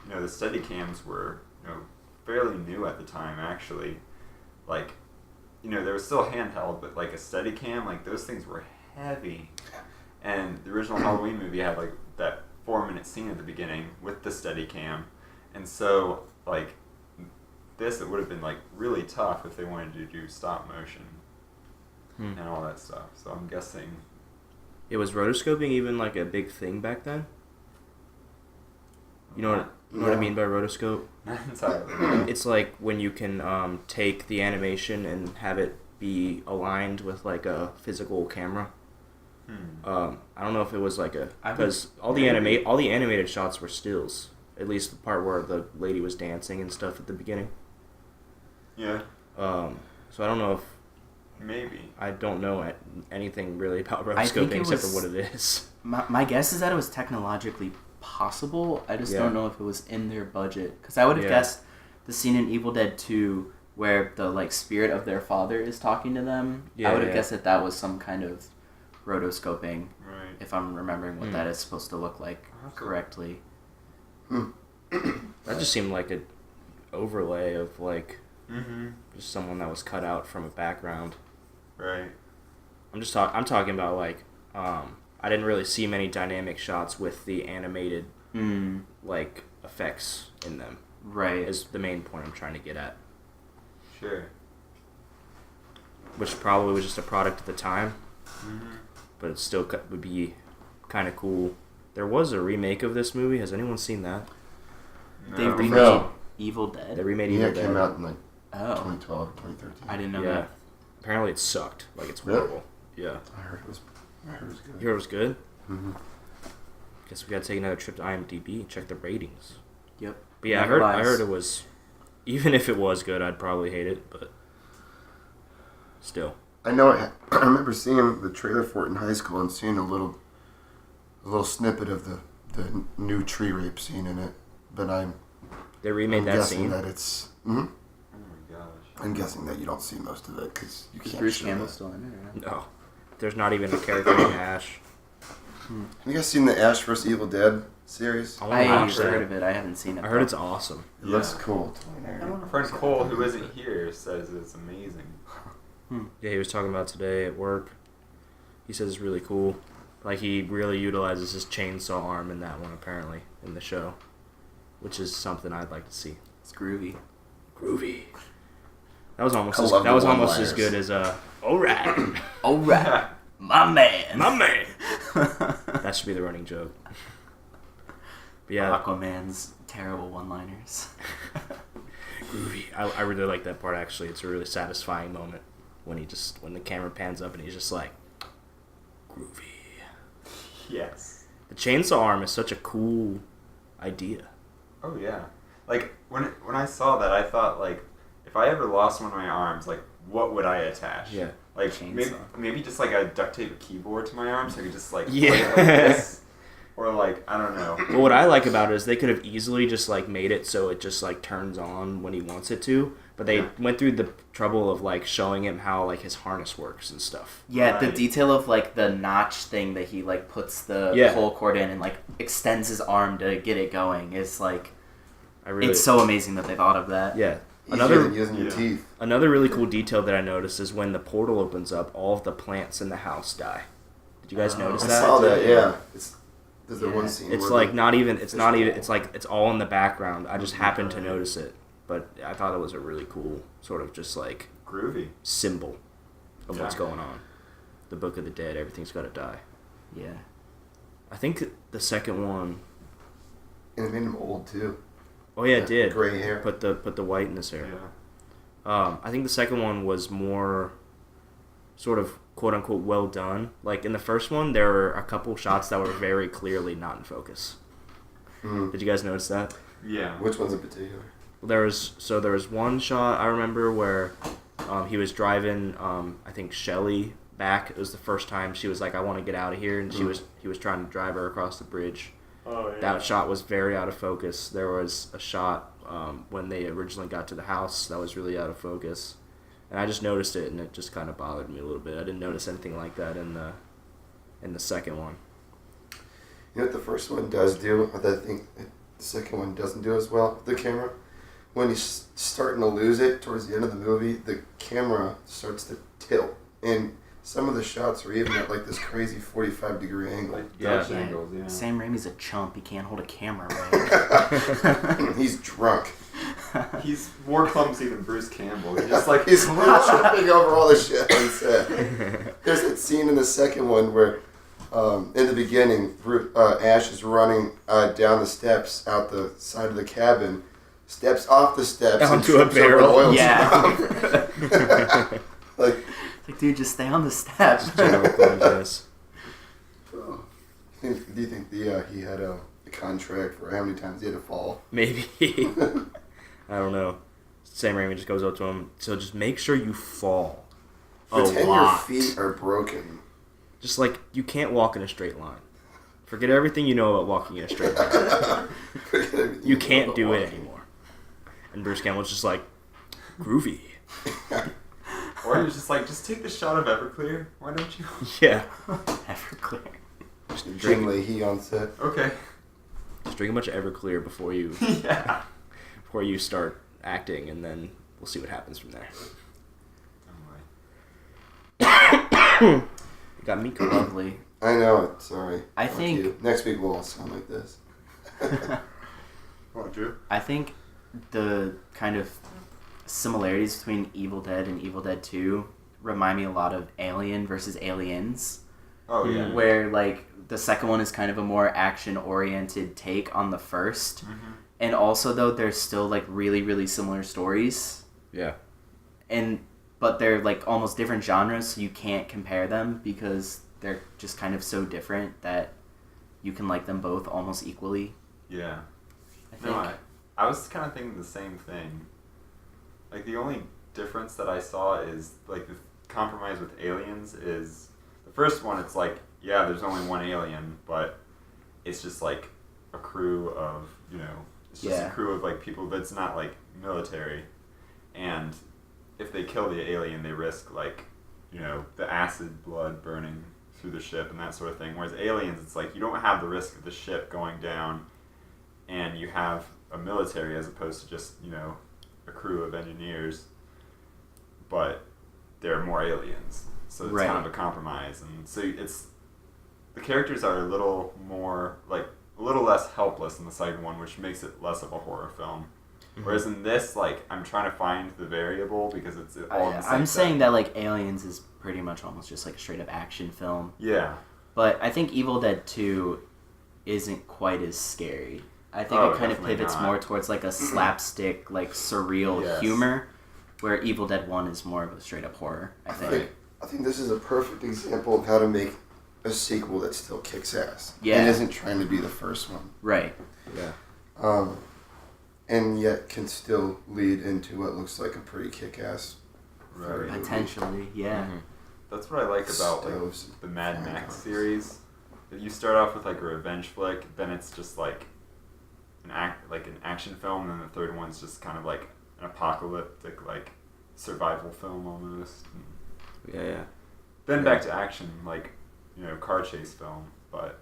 the Steadicams were, fairly new at the time, actually. Like, they were still handheld, but, like, a Steadicam, like, those things were heavy. And the original Halloween movie had, like, that 4-minute scene at the beginning with the Steadicam. And so, like, it would have been, like, really tough if they wanted to do stop motion and all that stuff. So I'm guessing... Was rotoscoping even like a big thing back then? You know what I mean by rotoscope? Not entirely. It's like when you can take the animation and have it be aligned with like a physical camera. I don't know if it was like because all the animated shots were stills. At least the part where the lady was dancing and stuff at the beginning. Yeah. So I don't know if Maybe. I don't know anything really about I think rotoscoping it except for was- what it is. My guess is that it was technologically possible. I just Yeah. don't know if it was in their budget. Because I would have Yeah. guessed the scene in Evil Dead 2 where the like spirit of their father is talking to them. I would have guessed that was some kind of rotoscoping, Right. if I'm remembering what that is supposed to look like correctly. That just seemed like an overlay of like Mm-hmm. just someone that was cut out from a background. Right. I'm talking about like I didn't really see many dynamic shots with the animated like effects in them. Right. Is the main point I'm trying to get at. Sure. Which probably was just a product at the time, Mm-hmm. but it still would be kind of cool. There was a remake of this movie. Has anyone seen that? They No. remade No. Evil Dead. They remade Yeah, Evil it Dead. came out in like Oh, 2012 or 2013. I didn't know Yeah. that. Apparently it sucked. Like it's Really? horrible. Yeah. I heard it was good. You heard it was good? Mm-hmm. Guess we gotta take another trip to IMDb and check the ratings. Yep. But yeah, Never I lies. heard it was. Even if it was good, I'd probably hate it. But still, I know. I remember seeing the trailer for it in high school and seeing a little snippet of the new tree rape scene in it. But They remade I'm that guessing scene. that it's. Oh my gosh. I'm guessing that you don't see most of it because you Is can't. Bruce show Campbell that. still in it? Or not? No, there's not even a character named Ash. Have you guys seen the Ash vs. Evil Dead series? I I want to watch heard that. of it. I haven't seen it. I heard though. it's awesome. It looks cool. Our friend Cole, who isn't here, says it's amazing. Yeah, he was talking about today at work. He says it's really cool. Like, he really utilizes his chainsaw arm in that one, apparently, in the show. Which is something I'd like to see. It's groovy. Groovy. That was almost I as, love that the was almost as one-liners. good as alright, All right, my man. my man. That should be the running joke. But yeah, Aquaman's terrible one-liners. groovy. I really like that part, actually. It's a really satisfying moment when when the camera pans up and he's just like, groovy. Yes. The chainsaw arm is such a cool idea. Oh yeah. Like when I saw that, I thought like, if I ever lost one of my arms, like what would I attach? Yeah. Like Chainsaw. maybe just like a duct tape keyboard to my arm, so I could just like Yeah. play it like this, or like I don't know. Well, what I like about it is they could have easily just like made it so it just like turns on when he wants it to, but they Yeah. went through the trouble of like showing him how like his harness works and stuff. Yeah, the Right. detail of like the notch thing that he like puts the Yeah. pull cord in and like extends his arm to get it going is like I really, it's so amazing that they thought of that. yeah. Easier Another than using your Yeah. teeth. another really cool detail that I noticed is when the portal opens up, all of the plants in the house die. Did you guys Oh. notice I that? saw that. Yeah. There's the Yeah. one scene. It's where like the- not even. It's not even. Visual. It's like it's all in the background. I just happened to Right. notice it, but I thought it was a really cool sort of just like Groovy. symbol of what's Yeah. going on. The Book of the Dead. Everything's got to die. Yeah. I think the second one. And it made him old too. Oh yeah, it That did. Gray hair. Put the white in his hair. Yeah. I think the second one was more sort of quote unquote well done. Like in the first one, there were a couple shots that were very clearly not in focus. Hmm. Did you guys notice that? Yeah. Which one's in particular? There was one shot I remember where he was driving I think Shelly back. It was the first time she was like, I want to get out of here, and he was trying to drive her across the bridge. Oh yeah. That shot was very out of focus. There was a shot when they originally got to the house that was really out of focus, and I just noticed it, and it just kind of bothered me a little bit. I didn't notice anything like that in the second one. You know what the first one does do? That I think the second one doesn't do as well with the camera. When he's starting to lose it towards the end of the movie, the camera starts to tilt, and some of the shots are even at like this crazy 45-degree angle. Like Yeah. Dutch angles. Yeah. Sam Raimi's a chump. He can't hold a camera right. He's drunk. He's more clumsy than Bruce Campbell. He's just like He's tripping over all the shit on set. There's that scene in the second one where, in the beginning, Ash is running down the steps out the side of the cabin, steps off the steps Onto and a trips over an barrel. oil Yeah. drum. Like, It's like, dude, just stay on the steps. General clumsiness. do you think he had a contract for how many times he had to fall? Maybe. I don't know. Sam Raimi just goes up to him. So just make sure you fall. Pretend your lot. feet are broken. Just like you can't walk in a straight line. Forget everything you know about walking in a straight line. You can't do it anymore. And Bruce Campbell's just like, groovy. Or he was just like, just take the shot of Everclear. Why don't you? Yeah. Everclear. Just Jim drink, Leahy on set. Okay. just drink a bunch of Everclear before you Yeah. start acting, and then we'll see what happens from there. Anyway. You got me cool. Lovely. I know. Sorry. I Fuck think- you. Next week we'll all sound like this. What, Drew? I think the kind of similarities between Evil Dead and Evil Dead 2 remind me a lot of Alien versus Aliens, Oh yeah. where like the second one is kind of a more action-oriented take on the first, Mhm. and also though there's still like really really similar stories, Yeah. but they're like almost different genres, so you can't compare them because they're just kind of so different that you can like them both almost equally. Yeah. I think. No, I was kind of thinking the same thing. Like the only difference that I saw is like the compromise with Aliens is the first one. It's like yeah, there's only one alien, but it's just like a crew of It's just Yeah. a crew of like people that's not like military, and if they kill the alien, they risk like, you know, the acid blood burning through the ship and that sort of thing. Whereas aliens, it's like you don't have the risk of the ship going down, and you have a military as opposed to just, you know, a crew of engineers, but there are more aliens, so it's Right. kind of a compromise. And so it's the characters are a little more like a little less helpless in the second one, which makes it less of a horror film. Whereas in this, like, I'm trying to find the variable because it's all in the same I'm saying setting. that like Aliens is pretty much almost just like a straight up action film, Yeah. but I think Evil Dead 2 isn't quite as scary. I think Oh, it kind of definitely pivots not. more towards like a slapstick, like surreal Yes. humor, where Evil Dead 1 is more of a straight up horror, I think. I think this is a perfect example of how to make a sequel that still kicks ass. Yeah. And isn't trying to be the first one. Right. Yeah. And yet can still lead into what looks like a pretty kick-ass Right. third movie. Potentially, yeah. Mm-hmm. That's what I like about like Stoves, the Mad Max firearms. series. That you start off with like a revenge flick, then it's just like an action film, and then the third one's just kind of like an apocalyptic like survival film almost. And Yeah. then back to action, like, you know, car chase film, but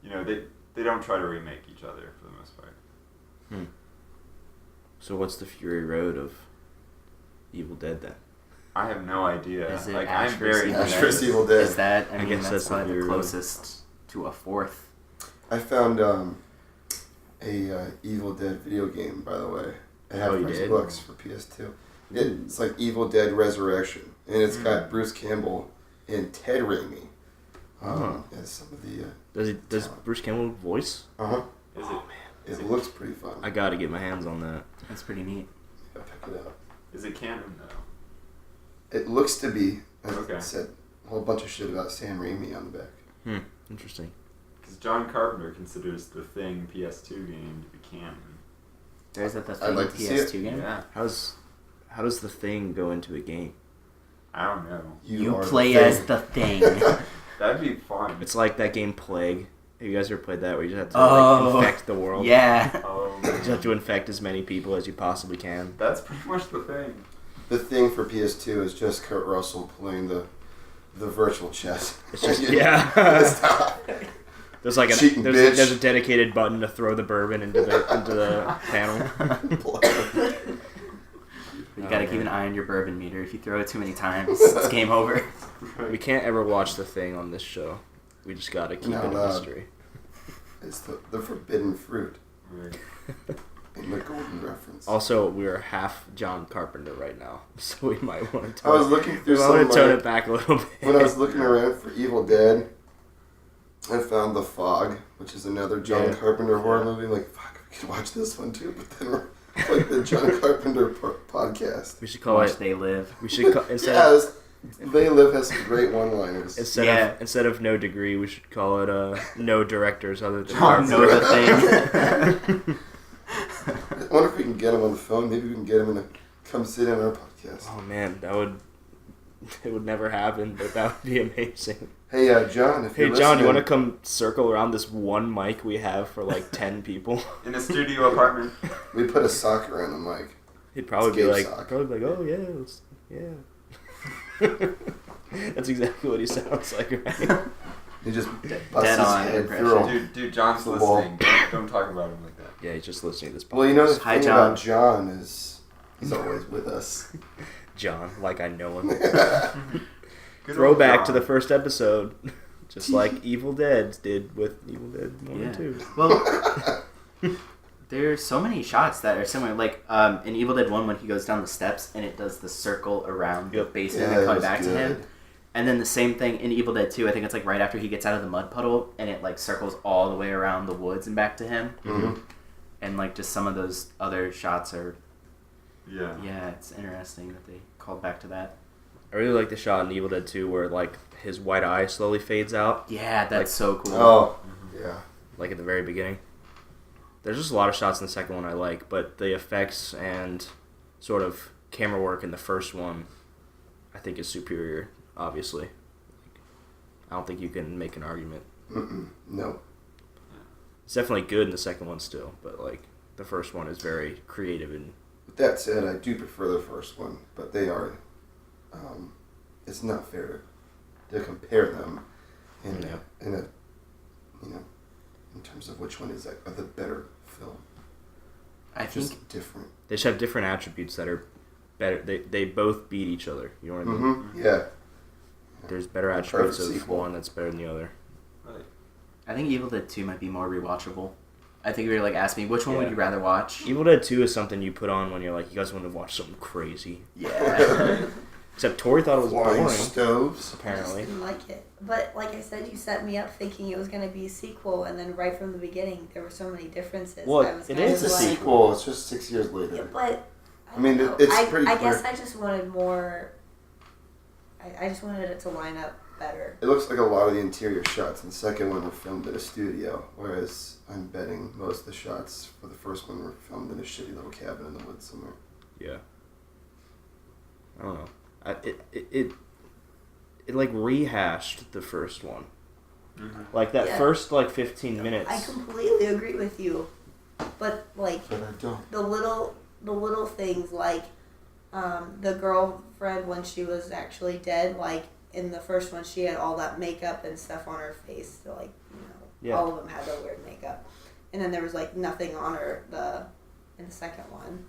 you know they don't try to remake each other for the most part. So what's the Fury Road of Evil Dead then? I have no idea. Is it like Ash I'm versus very Evil Ash Dead? vs. Evil Dead. Is that, I I mean, guess that's that's the probably the Fury Road. closest to a fourth. I found a Evil Dead video game, by the way. I have Oh, you those did? books for PS2. It's like Evil Dead Resurrection, and it's got Bruce Campbell and Ted Raimi as some of the. Does Bruce Campbell voice? Is it It looks pretty fun. I gotta get my hands on that. That's pretty neat. I'll pick it up. is it canon though? It looks to be. As Okay. it said a whole bunch of shit about Sam Raimi on the back. Interesting. Because John Carpenter considers the Thing PS2 game to be canon. There's that the I'd thing like to see it. PS2 game? Yeah. How does the Thing go into a game? I don't know. You are the play Thing. as the Thing. That'd be fun. It's like that game Plague. Have you guys ever played that where you just have to Oh, like, infect the world? Yeah. You just have to infect as many people as you possibly can. That's pretty much the thing. The Thing for PS2 is just Kurt Russell playing the virtual chess. It's just yeah. Stop. There's like Cheating bitch. there's a dedicated button to throw the bourbon into the panel. You gotta keep an eye on your bourbon meter. If you throw it too many times, it's game over. We can't ever watch the Thing on this show. We just gotta keep Not it a allowed. mystery. It's the forbidden fruit Right. in the golden reference. Also, we're half John Carpenter right now, so we might want to I was looking through we some want of to tone my, it back a little bit. when I was looking around for Evil Dead, I found The Fog, which is another John Yeah. Carpenter horror movie. Like, fuck, we could watch this one too, but then we're like the John Carpenter podcast. We should call Watch it. They Live. We should call, instead Yes, They Live has some great one-liners. instead of No Degree, we should call it No Directors other than John Carpenter. know the Thing. I wonder if we can get him on the phone. Maybe we can get him to come sit in our podcast. Oh man, it would never happen, but that would be amazing. Hey, John, if Hey you're John, you want to listening- come circle around this one mic we have for like 10 people? In a studio apartment. We put a sock around the mic. He'd probably be Escape like, sock. oh yeah, yeah. That's exactly what he sounds like, right? He just Dead busts his on head impression. through a Dude, John's The wall. listening. Don't talk about him like that. Yeah, he's just listening to this podcast. Well, you know the Hi, thing John. about John is he's always with us. John, like I know him. Good Throwback old to John. the first episode. Just like Evil Dead did with Evil Dead 1 Yeah. and 2. Well, there's so many shots that are similar. Like in Evil Dead 1, when he goes down the steps and it does the circle around the Yep. basement Yeah, and that cut was back to good. him. And then the same thing in Evil Dead 2, I think it's like right after he gets out of the mud puddle and it like circles all the way around the woods and back to him. Mhm. And like just some of those other shots are, Yeah. yeah, it's interesting that they called back to that. I really like the shot in Evil Dead 2 where like his white eye slowly fades out, Yeah, that's Like- so cool. Oh, yeah. like at the very beginning. There's just a lot of shots in the second one I like, but the effects and sort of camera work in the first one I think is superior, obviously. I don't think you can make an argument. No. It's definitely good in the second one still, but like the first one is very creative and. With that said, I do prefer the first one, but they are. It's not fair to compare them in terms of which one is like the better film. I think Just different. They just have different attributes that are better. They both beat each other. You know what I mean? Mm-hmm. Yeah. There's better attributes of sequel. one that's better than the other. Right. I think Evil Dead 2 might be more rewatchable. I think if you were like ask me which one would Yeah. you rather watch? Evil Dead 2 is something you put on when you're like, you guys want to watch something crazy. Yeah. Except Tori thought it was Flying boring, stoves. I just apparently. didn't like it. But like I said, you set me up thinking it was going to be a sequel, and then right from the beginning, there were so many differences. Well, I was it kind is of It's a like, sequel. It's just 6 years Yeah, later. but I mean, don't know. it's pretty I guess clear. I just wanted more. I just wanted it to line up better. It looks like a lot of the interior shots in the second one were filmed in a studio, whereas I'm betting most of the shots for the first one were filmed in a shitty little cabin in the woods somewhere. Yeah. I don't know. It like rehashed the first one. Mm-hmm. Like that Yeah. first like 15 minutes. I completely agree with you, but like But I don't. the little things like the girlfriend when she was actually dead, like in the first one she had all that makeup and stuff on her face, so like Yeah. all of them had their weird makeup, and then there was like nothing on her in the second one.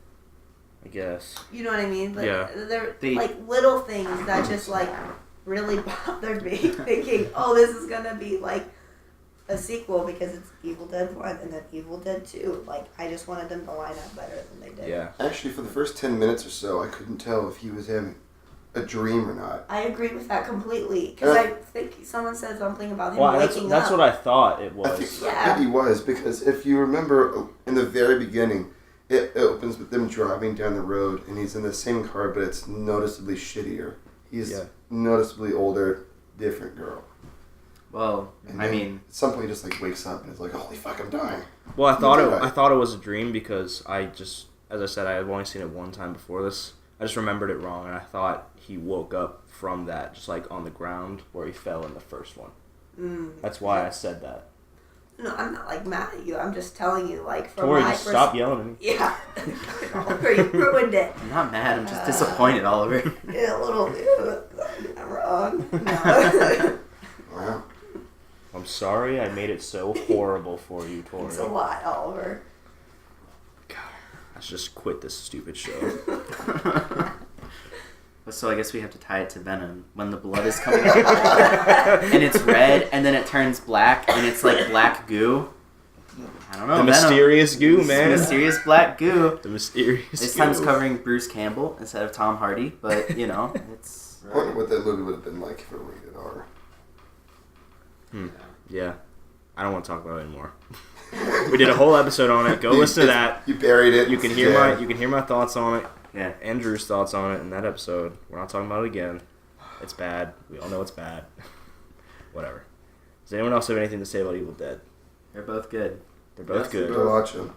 I guess. You know what I mean? But Yeah. they're They- like little things that just like really bothered me, thinking, oh, this is gonna be like a sequel because it's Evil Dead 1 and then Evil Dead 2. Like, I just wanted them to line up better than they did. Yeah. Actually, for the first 10 minutes or so, I couldn't tell if he was having a dream or not. I agree with that completely because I think someone said something about him Well, waking that's up. what I thought it I think was. Yeah. he was, because if you remember in the very beginning, it opens with them driving down the road, and he's in the same car, but it's noticeably shittier. He's Yeah. noticeably older, different girl. Well, And I then mean, at some point he just like wakes up and is like, holy fuck, I'm dying. Well, I thought Right. I thought it was a dream because I just, as I said, I had only seen it one time before this. I just remembered it wrong, and I thought he woke up from that, just like on the ground where he fell in the first one. That's why I said that. No, I'm not like mad at you. I'm just telling you, like, from Tori, my just stop yelling at me. Yeah. Oliver, you ruined it. I'm not mad. I'm just disappointed, Oliver. Yeah, a little. I'm wrong. No. Wow. I'm sorry I made it so horrible for you, Tori. It's a lot, Oliver. Let's just quit this stupid show. So I guess we have to tie it to Venom. When the blood is coming out and it's red, and then it turns black, and it's like black goo. I don't know. The Venom. mysterious goo, It's man. mysterious black goo. The mysterious This goo. time it's covering Bruce Campbell instead of Tom Hardy, but you know, it's. I wonder what that movie would have been like if it were rated R. Yeah. I don't want to talk about it anymore. We did a whole episode on it. Go listen to that. You buried it. You can hear my thoughts on it. Yeah. Andrew's thoughts on it in that episode. We're not talking about it again. It's bad. We all know it's bad. Whatever. Does anyone else have anything to say about Evil Dead? They're both good. They're both Yes, good. Go watch them.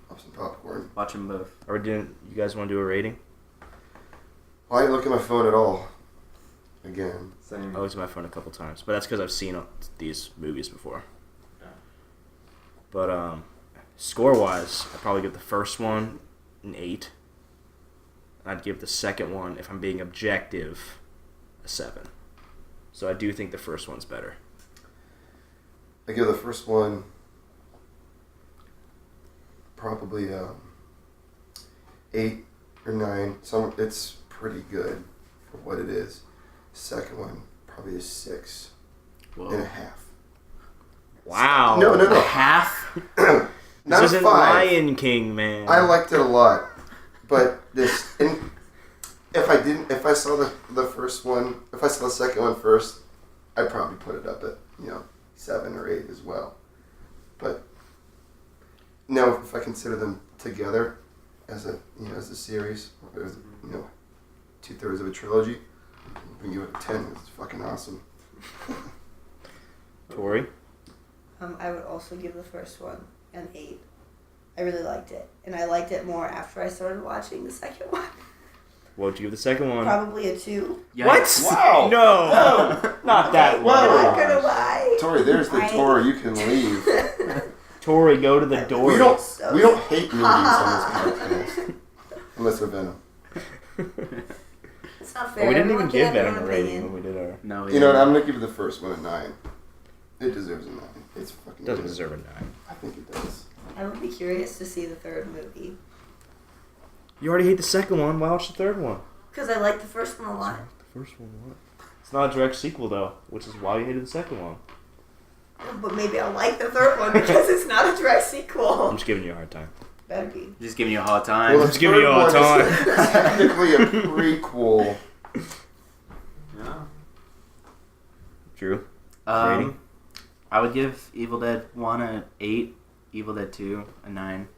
Have some popcorn. Watch them both. Are we doing? You guys want to do a rating? Well, I didn't look at my phone at all. Again. Same. I looked at my phone a couple times, but that's because I've seen these movies before. Yeah. But score-wise, I'd probably give the first one an 8. I'd give the second one, if I'm being objective, a 7. So I do think the first one's better. I give the first one probably 8 or 9. It's pretty good for what it is. Second one probably a 6 Whoa. and a half. Wow. No. Half? Not This a isn't 5. Lion King, man. I liked it a lot, but if I saw the first one, if I saw the second one first, I'd probably put it up at 7 or 8 as well. But now, if I consider them together as a series, or as 2/3 of a trilogy, I can give it a 10. It's fucking awesome. Tori? I would also give the first one an 8. I really liked it, and I liked it more after I started watching the second one. What would you give the second one? Probably a 2. Yikes. Wow! No! Not that I'm low. not gonna lie. Tori, there's the I- Tori. You can leave. Tori, go to the door. We don't hate movies on this podcast. Unless we're Venom. It's not fair. Well, we didn't even Everyone give can have Venom a their own rating opinion. when we did our... No, You know what? I'm gonna give the first one a 9. It deserves a 9. It's fucking Doesn't good. deserve a 9. I think it does. I would be curious to see the third movie. You already hate the second one. Why watch the third one? Because I like the first one a lot. The first one, what? It's not a direct sequel, though, which is why you hated the second one. But maybe I'll like the third one because it's not a direct I'm sequel. just giving you a hard time. Better be. Just giving you a hard time. Well, just giving you all the time. third one is technically a prequel. Yeah. Drew? Rating? I would give Evil Dead 1 a 8, Evil Dead 2 a 9.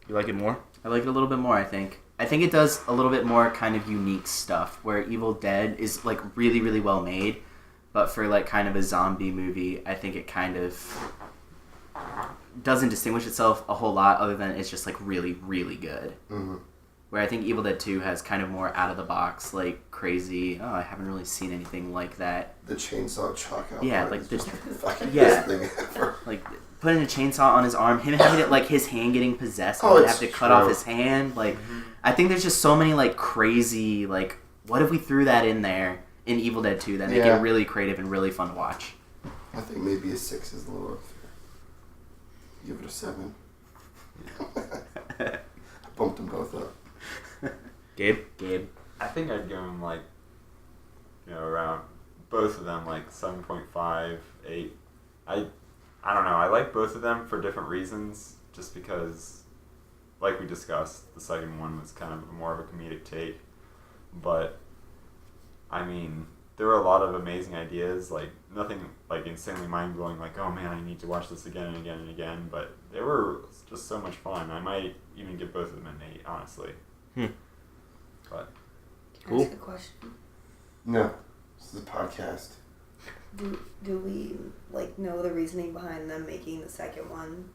You like it more? I like it a little bit more, I think. I think it does a little bit more kind of unique stuff, where Evil Dead is, like, really, really well made, but for, like, kind of a zombie movie, I think it kind of doesn't distinguish itself a whole lot, other than it's just, like, really, really good. Mm-hmm. Where I think Evil Dead 2 has kind of more out-of-the-box, like, crazy, I haven't really seen anything like that. The chainsaw chalk out. Yeah, part like is this- just the fucking yeah. best thing ever. Like, putting a chainsaw on his arm, him having it, like, his hand getting possessed, Oh, and it's have to cut true. off his hand, like... I think there's just so many, like, crazy, like, what if we threw that in there in Evil Dead 2 that make Yeah. it really creative and really fun to watch? I think maybe a 6 is a little unfair. Give it a 7. I bumped them both up. Gabe? Gabe. I think I'd give them like, around both of them like 7.5, 8. I don't know. I like both of them for different reasons. Just because, like we discussed, the second one was kind of more of a comedic take, but I mean, there were a lot of amazing ideas. Like nothing like insanely mind blowing. Like, oh man, I need to watch this again and again and again. But they were just so much fun. I might even give both of them an 8, honestly. But Can I ask a question? No. This is a podcast. Do we like know the reasoning behind them making the second one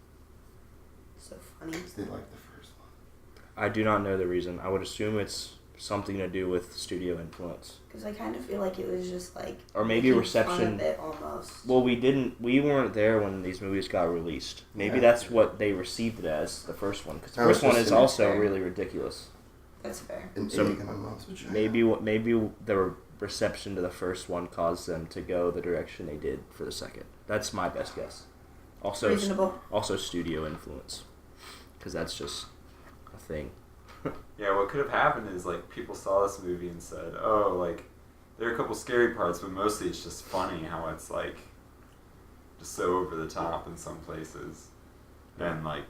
so funny? They like the first one. I do not know the reason. I would assume it's something to do with studio influence. Because I kind of feel like it was just like Or maybe making reception- fun of it almost. Well, we weren't there when these movies got released. Maybe Yeah. that's what they received it as, the first one. Because the Oh, first it's one just is an also fair. really ridiculous. That's fair. An So egg in my mom's vagina. Maybe the reception to the first one caused them to go the direction they did for the second. That's my best guess. Reasonable. Also studio influence, because that's just a thing. yeah, what could have happened is like people saw this movie and said, "Oh, like there are a couple scary parts, but mostly it's just funny how it's like just so over the top in some places." And like,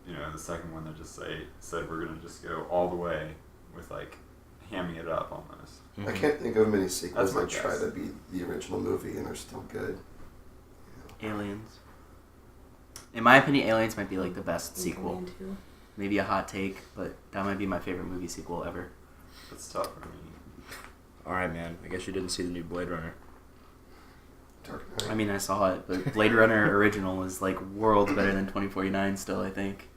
the second one they just said we're gonna just go all the way with like hamming it up almost. I can't think of many sequels That's my that try guess. to be the original movie and are still good. Aliens. In my opinion, Aliens might be, like, the best sequel. Anchorman too. Maybe a hot take, but that might be my favorite movie sequel ever. It's tough for me. All right, man. I guess you didn't see the new Blade Runner. Dark Knight. I mean, I saw it, but Blade Runner original is, like, worlds better than 2049 still, I think.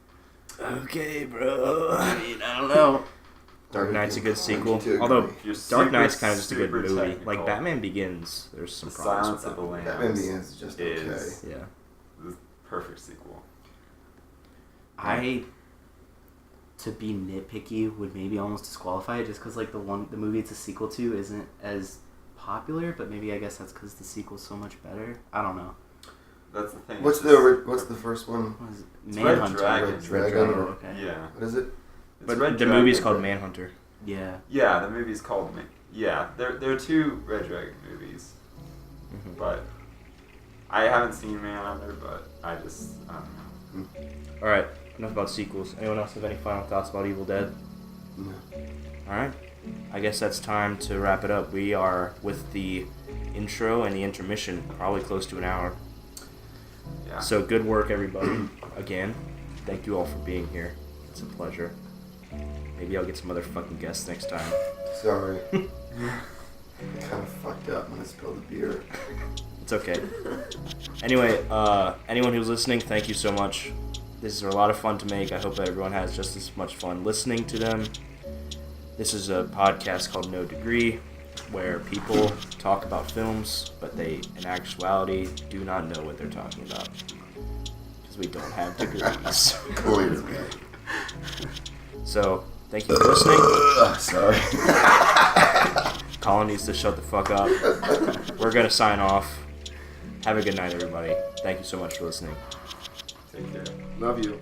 Okay, bro. I mean, I don't know. Dark Knight's a good sequel. I do Although agree. You're Dark super, Knight's kind of just a good super movie. technical. Like Batman Begins, there's some The problems Silence with of that the one. Lambs Batman Begins is just is Yeah. the perfect sequel. To be nitpicky, would maybe almost disqualify it just because, like, the movie it's a sequel to isn't as popular, but maybe I guess that's because the sequel's so much better. I don't know. That's the thing. What's it's just- what's the first one? What is it? It's Manhunter. Red Dragon. Red Dragon. Oh, okay. Yeah. What is it? It's But Red the Dragon. movie's called Manhunter. Yeah. Yeah, the movie's called. Yeah, there are 2 Red Dragon movies, Mhm. but I haven't seen Manhunter, but I don't know. All right, enough about sequels. Anyone else have any final thoughts about Evil Dead? No. All right, I guess that's time to wrap it up. We are with the intro and the intermission, probably close to an hour. Yeah. So good work, everybody. Again, thank you all for being here. It's a pleasure. Maybe I'll get some other fucking guests next time. Sorry. I kind of fucked up when I spilled the beer. It's okay. Anyway, anyone who's listening, thank you so much. This is a lot of fun to make. I hope that everyone has just as much fun listening to them. This is a podcast called No Degree, where people talk about films, but they, in actuality, do not know what they're talking about. because we don't have degrees. Clearly. So, thank you for listening. Sorry. Colin needs to shut the fuck up. We're going to sign off. Have a good night, everybody. Thank you so much for listening. Take care. Love you.